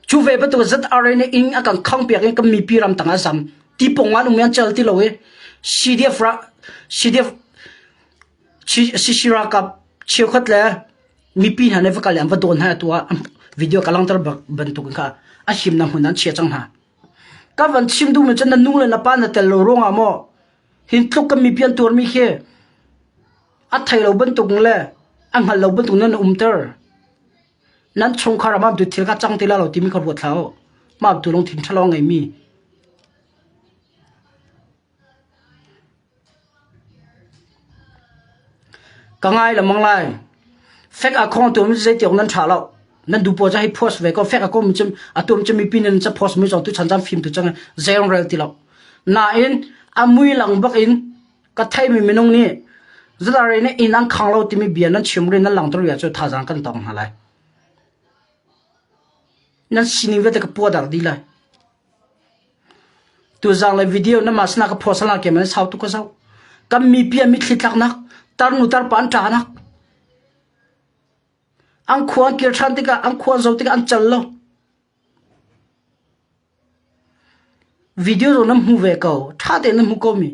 ชูเวบตัวจัดอะไรเนี่ยอิงอาการขังเปียกก็มีปีรำตั้งอาสามที่ปงวันมันเจอที่เราCDF ชิรากับเชี่ยวขัดเลยมีปีหันในฝักเหลี่ยมว่าโดนให้ตัววิดีโอกำลังตระบรรทุกกันอาชิมน้ำหุ่นนั้นเชี่ยจังฮะก็วันชิมดูมันจะนั่นนุ่งเลยนะป้าเนี่ยแต่เราร้องอ่ะมั่วเห็นทุกก็มีเพียงตัวมีแค่อัดไทยเราบรรทุกเลยอันหันเราบรรทุกนั่นเตอร์นั้นชงคารามาดูทีละจังทีละเราที่มีขบวนเท้ามาดูลงทิ้งทะเลาะไงมีก็ง่ายละมั้งไรเฟกอคอนตัวมันจะเกี่ยวนั้นฉาเรานั่นดูพอจะให้โพสเวก็เฟกอคอนมันจะตัวมันจะมีปีนึงจะโพสไม่จงตัวฉันจำฟิล์มตัวจังเซรั่มเรลที่เราน่าอินอามุยหลังบักอินก็ไทยมีนงนี่จะอะไรเนี่ยอินอังขังเราที่มีเบียร์นั้นชิมเรื่องนั้นหลังตัวอย่างจะท่าจังกันตองอะไรนั่นสิ่งนี้เวทกับปวดอะไรดีเลยตัวจังเลยวิดีโอนั้นมาสนักกับโพสต์แล้วเกี่ยมันเศร้าตุกเศร้าก็มีเพียมีคลิปลักนักตาหนูตาปานจานักอังควงเกี่ยวชันติกาอังควงโจติกาอันจัลโลวิดีโอเรานั้นหูเวก้าท่าเดินนั้นหูก็มี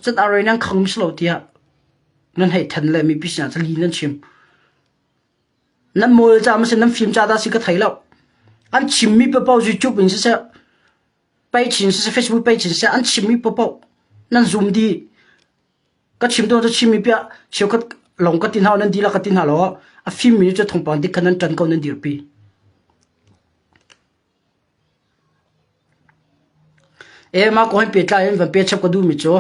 จัดอะไรนั่งขังมิสโลที่ฮะนั่นให้ทันเลยมีพิษณาจะลีนั่นชิมนั่นโมลจ้ามันเป็นนั่นฟิล์มจ้าได้สิก็ไทยแล้วอันชิมมีเปล่ายูทูบเป็นเสียไปชิมเสียเฟซบุ๊กไปชิมเสียอันชิมมีเปล่านั่นซูมดีก็ชิมตัวจะชิมมีเปียเชียวก็ลงก็ตินหานั่นดีละก็ตินหาล้ออ่ะฟิล์มมีจะทงปานที่ขนาดจันก็นั่นดีร์ปีมาก็ให้เปียกายมันเปียชับก็ดูมิจ่อ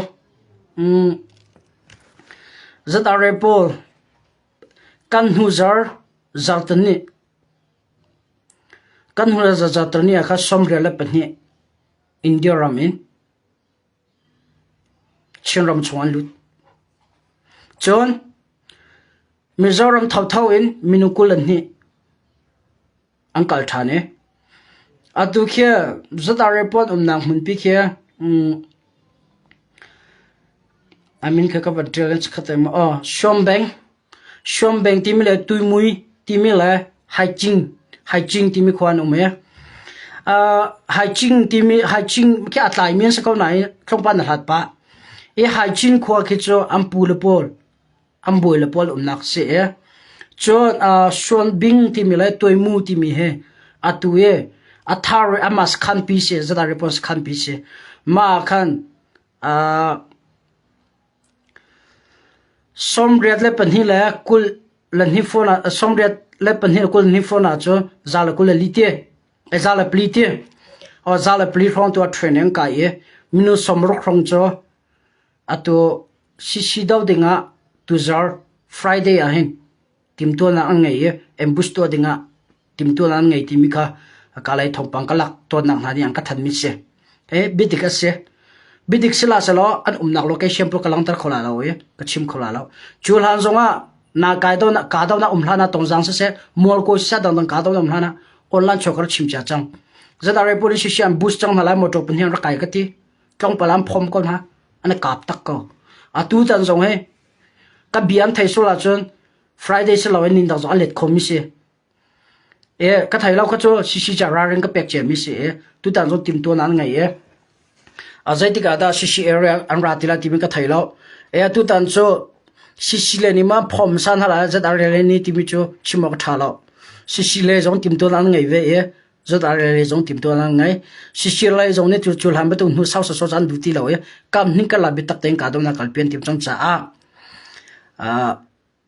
จัดอะไรพอกันหูซาร์ตันนี่ kan hula za trania kha somre la pani India ramin chinram chuan lut chon Mizoram thau in minukul ni ankal thane atu khia zata report nang mun pi khia amin ka ba challenge khatem shombeng timile tuimui timile hiking timi khwan ume hiking kya atlai min sa ko nai thongpan hat pa e hiking khwa khicho ambul pol nak se chon shon bing timile toimu timi he atuye athar amas khan pi se zada report khan pi se ma khan somriat le panhi la kul lan hi phona somriat le panhi kul ni phona cho zala kul lite e zala plite o zala pli from to training ka ye minu somro khong cho ato sisi daw dinga tuzar friday ahin timto na angai ye ambush to dinga timto na ngai timika kalai thongpang kalak to nak na ni ang kathan mi se e bidik ase bidik sila salo an umnak location pro kalang tar khola law ye kachim khola law chul han zonga na kaido na kadaw na umhlana tongjang se mol ko sa dang kadaw na umhlana online chokar chimcha chang zadare police station boost chang hala moto punhian ra kai kati tong palam phom ko na ana kap tak ko atu tan zong he ka biam thai sola chon friday se law nin da zo alet khomi se e ka thai law kha cho sisi cha ra ren ka pek che mi se tu tan zo tim to nan ngai e azai tika da sisi area an ratila timi ka thai law e tu tan cho sisi le ni ma phom san hala zat are le ni timi cho chimok tha law sisi le zong tim to nan ngai ve e zat are le zong tim to nan ngai sisi le zong ne chul ham ba tu nu sau so jan du ti law e kam ning ka la bi tak teng ka do na kal pen tim chang cha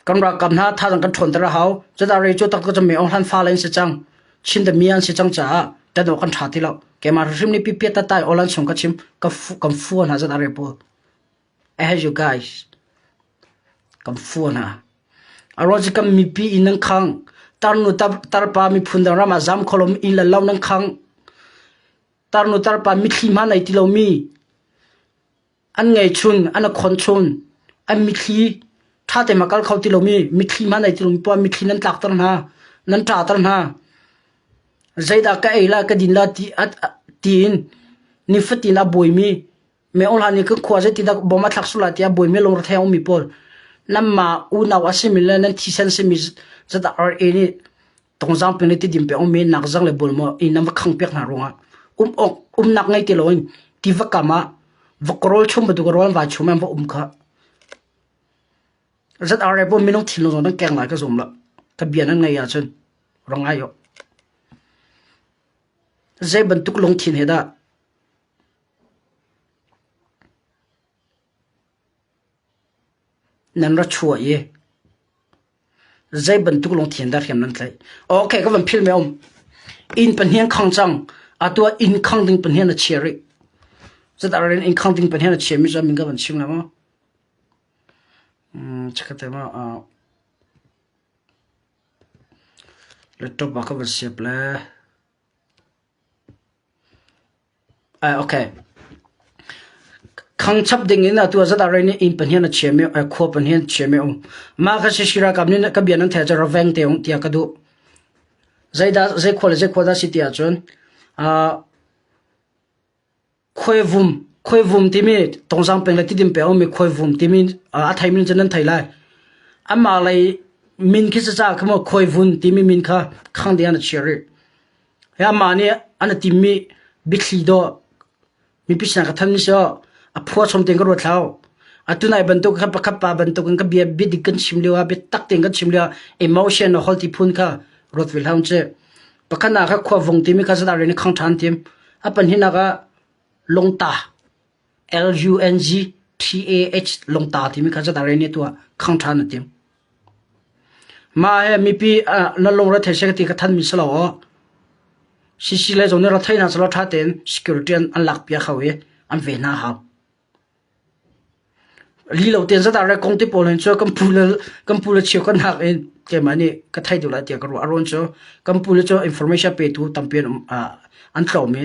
kamra kamna tha jang kan thon tara haw zada re cho tak ko me on han fa len se chang chin da mian se chang cha ta do kan tha ti lo ke ma rim ni pi pi ta tai olan song ka chim ka fu na zada re po as you guys kam fu na aroji kam mi pi inang khang tarnu tar pa mi phun da rama jam kholom in la law nang khang tarnu tar pa mi thli ma nai ti lo mi an ngai chun an khon chun an mi thli tha te makal khauti lo mi thli ma nai ti lo pa mi thli nan tlak tar na nan ta tar na zaida ka ela ka din la ti at tin ni fatina boy mi me on hani ka khwa je ti da boma thak sula ti boy me long thai mi pol namma u na wa similar nan ti sen se mi zada ar eni tongzang pe ti dim pe on me nak jang le bol mo in nam khang pek na ronga nak ngai ti lo ti va kama vakrol chum du rol va chum am kha zat are bo minong thilo zo nang keng la ka zum la ka bian ngai ya chen rong ayo zai ban tuk long thin heda nan ra chua ye zai ban tuk long thin dar hem nan tlai okay ka ban phil me in pan hian khang chang atua in khang ding pan hian a cheri zat are in khang ding pan hian a chemi za min ga ban chim la ma chakatema laptop baka bersih lah okay khang chap ding ina tu azat are ni in panhian a cheme kho panhian cheme ma kha shira kamni ka bian thai cha raweng te ong tia ka du zaida zai khoda sitia chon khoi vum timi tongzang peng la ti dim pe o mi khoi vum timi a thai min jan thai lai ama lai min ki cha khamo khoi vum timi min kha khang dian cheri ya mani an timi bithli do mi pisna ka thamni so a phua chom teng ro thlau atunai bantu kha pa khapa bantu ka bi bidik kan chimlewa bi tak teng kan chimlewa emotion no holti phun kha rot vil haun che pakana kha khwa vong timi kha za re ni khang than tim apan hina ka longta LUNGTAH longta timi kha za re ni to khang than tim ma he mi pi na long ra these ti ka than mi salo sisi le zone ra thaina salo tha ten security an lak pia khawe an ve na ha li lo ten za da re kong ti polen cho kam pula chiu kan hak en ke mani ka thai du la tia ka ro aron cho kampul cho information pe tu tampian an tlo me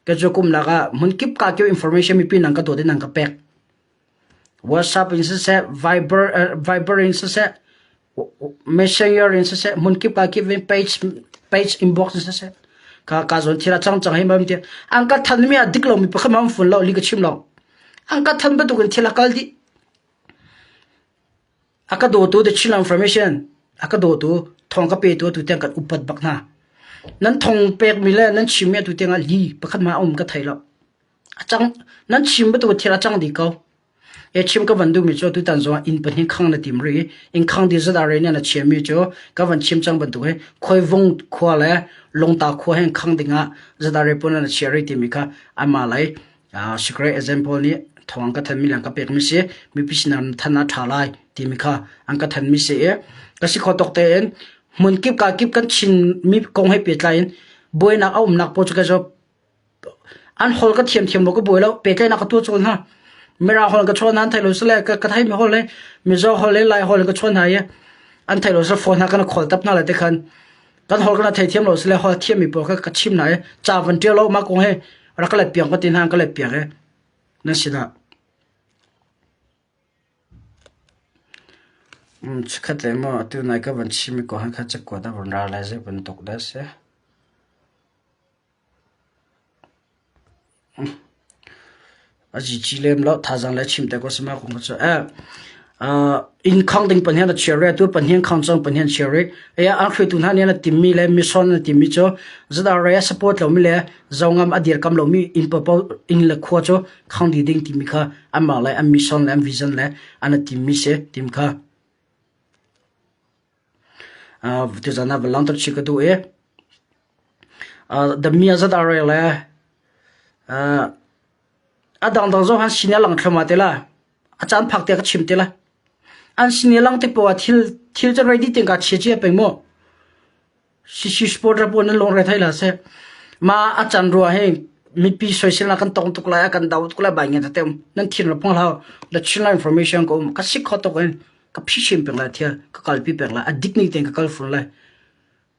ke jo kum la ga mun kip ka ke information mi pin nang ka to de nang ka pek WhatsApp in se Viber in se Messenger in se mun kip ka ke page inbox in se ka zon thira chang he mam te ang ka than mi adik lo mi pakha mam phone lo li ka chim lo ang ka than ba tu kan thila kal di aka do to the chill information aka do to thong ka pe to tu teng ka upat bak na nan thong pek mi le nan chim me tu teng a li pakhat ma ka thailo achang nan chim ba tu thira chang di ko e chim ka vandu mi cho tu tan zo in pan hin khang na tim ri in khang di za da re na chem mi cho ka van chim chang ban tu he khoi vong khwa le long ta khwa hen khang dinga za da re pon na cherry ti mi kha ama lai secret example ni thong ka than mi lang ka pek mi se mi pisna thana thalai ti mi kha ang ka than mi se e ka si khotok te en mun kip ka kip kan chin mi kong he pe tlain boina aum nak po ka jo an hol ka thiam lo ko boilo pe kai na ka tu chon ha mera hol ka chon an thailo sele ka thai mi hol le mi zo hol le lai hol ka chon ha ye an thailo so phone ha kana khol tap na la te khan kan hol kana thai thiam lo sele hol thiam mi po ka chim na e cha van te lo ma ko he ra ka le piang ka tin ha ka le piang e na sida chakate mo tu nai ka van chimi ko han kha chak ko da von ra la je ban tok da se aji chilem lo thajang la chim te ko sama ko cho in khang ding pan hian chere tu pan hian khang chang pan hian chere ya an khri tu na ne na timmi le mission na timmi cho zada ra support lo mi le zawngam adir kam lo mi in pa in la kho cho khang di ding timmi kha amma la am mission le am vision le an timmi se tim kha tu zana balantar chikadu e the mi zada ra le adang dang zo han sinalang thama te la achan phak te ka chim te la an sinalang te po thil ja ready te ka cheche pe mo si sport ra po na long ra thaila se ma achan ro he mi pi social kan tong tuk la kan daw tuk la ba nge te nan thin la pong la the chila information ko ka sik khoto ko ka phi chim pe la thia ka kal pi pe la adik ni te ka kal fur la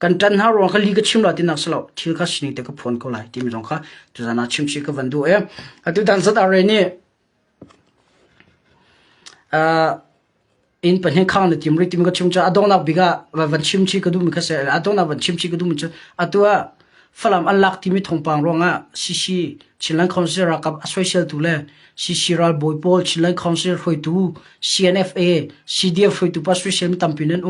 kan tan ha ro ka li ka chim la ti nak slo thil ka sini te ka phone ko lai ti mi rong kha tu jana chim chi ka vandu e atu dan zat are ni in pan he khang na tim ri tim ka chim cha adong nak biga van chim chi ka du mi ka se adong na van chim chi ka du mi cha atua falam unlock ti mi thong pang ronga cc chilan council ra ka social tu le cc ral boy pol chilan council hoi tu cnfa cdf hoi tu pa social tampinen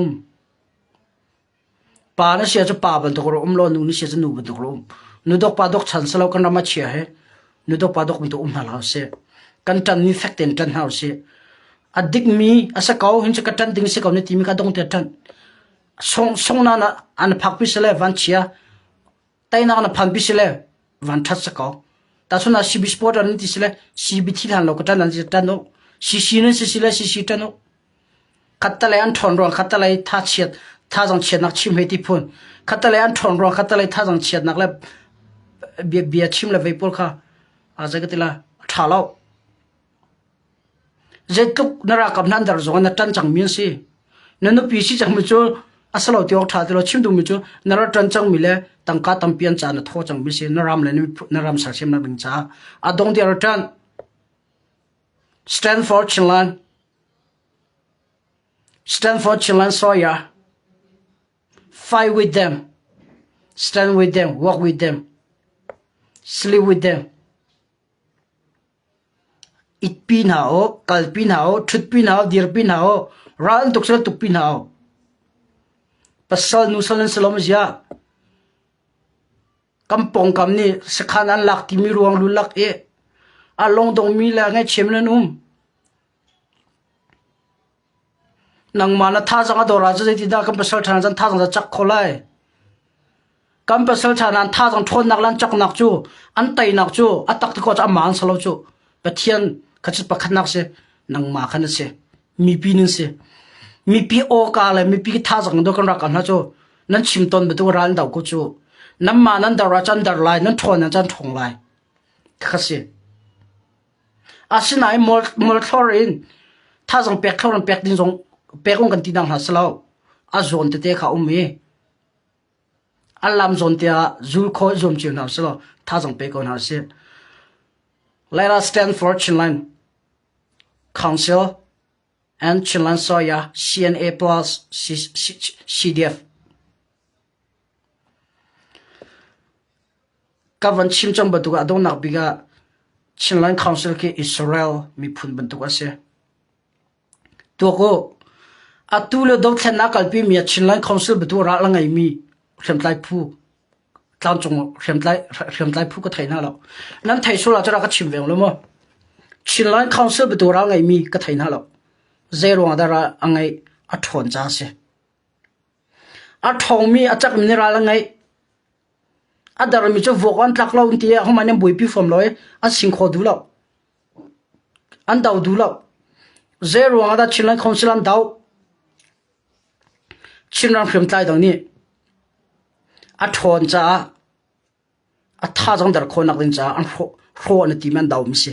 pa na sia cha pa ban to ro lo nu ni sia cha nu ban to ro nu dok pa dok chan salo kan ma chia he nu dok pa dok mi to na la se kan tan ni fact en tan ha se adik mi asa kaw hin cha tan ding se kaw ni ti mi ka dong te tan song na na an phak pi se le van chia tai na na phan pi se le van that sa kaw ta chu na cb sport an ti se le cb thi han lo ka tan an tan no cc ne se le cc tan no khatta le an thon ro khatta le tha chiat tha jang chiat nak chim he ti phun khatta le an thon ro khatta le tha jang chiat nak le bia chim le veipol kha a jagatila thalo jetuk nara kam nan dar zo na tan chang min si nanu pi si chang mi chu asalo ti ok tha de lo chim du mi chu nara tan chang mi le tangka tampian cha na tho chang mi si naram le ni naram sa sim na bin cha adong ti return stand for Chilan Soya. Fight with them. Stand with them. Walk with them. Sleep with them. It pin hao, kal pin hao, thut pin hao, dir pin hao, ran tuksal tuk pin hao. Pasal nusalan salam ya. Kampong kam ni sekhanan lak ti mi ruang lulak e. Along dong mi la ngai chemnan nang mana tha jang adora je ti da kam pasal than jan tha jang chak kholai kam pasal than tha jang thon nak lan chak nak chu an tai nak chu atak ti ko cha man salo chu pathian khachit pakhat nak se nang ma khan se mi pi nin se mi pi o ka le mi pi tha jang do kan ra kan ha chu nan chim ton be to ran daw ko chu nam ma nan da ra chan dar lai nan thon na chan thong lai khase asinai mol thorin tha jang pek thorin pek din jong pekong kan tinang hasalo a zon te kha ummi alam zon tia zul kho zom chiu na selo tha jong pe kon ha se let us stand for Chinland Council and Chinland Soya CNA plus CDF kavan chim chang batu ga dong nak biga Chinland Council ke Israel mi phun bantu ase to ko atulo do thena kalpi mi Chinland Council batu ra la ngai mi khremtlai phu tlan chung khremtlai phu ko thaina lo nan thai so la chara ka chim veng lo mo Chinland Council batu ra ngai mi ka thaina lo zero adara angai a thon cha se a thong mi a chak mi ra la ngai adar mi cho vokan tlak lo ti a homa ne boi pi fom loi a sing kho du lo an dau du lo zero ada Chinland Council an dau Chinland khremtlai dang ni a thon cha a tha jang dar khonak ding cha an kho na ti man dau mi se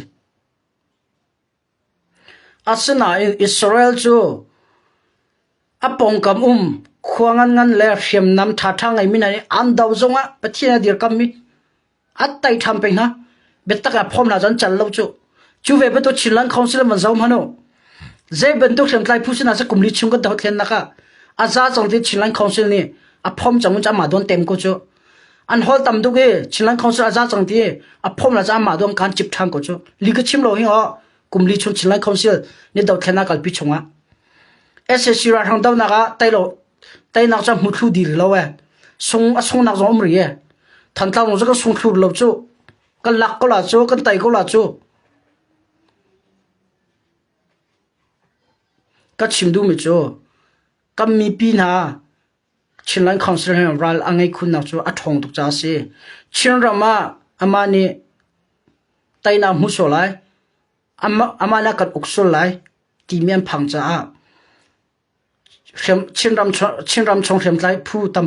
asna Israel chu apong kam khuangan ngan le hriam nam tha tha ngai mi na an dau zonga pathina dir kam mi attai tham pe na betaka phom na jan chal lo chu ve be to Chinland Council man zau mano ze ben to hriam tlai phusina sa kumli chung ka daw thlen na ka aza chong ti Chinland Council ni a phom chang cha ma don tem ko chu an hol tam du ge Chinland Council aza chang ti a phom na cha ma don kan chip thang ko chu li ka chim lo hi ho kumli chung Chinland Council ni daw thlen na kal pi chunga SSC ra thang daw na ka tai nak cha mu thu dir lo wa sung nak zo umri ye than tla mo ka sung thu lo chu ka lak ko la chu kan tai ko la chu ka chim du mi chu kam mi pi na Chinland Council ral angai khun na chu a thong tuk cha se chin rama amani tai na mu so lai amana kat uksul lai ti mian phang cha a chin ram chong thlai phu tam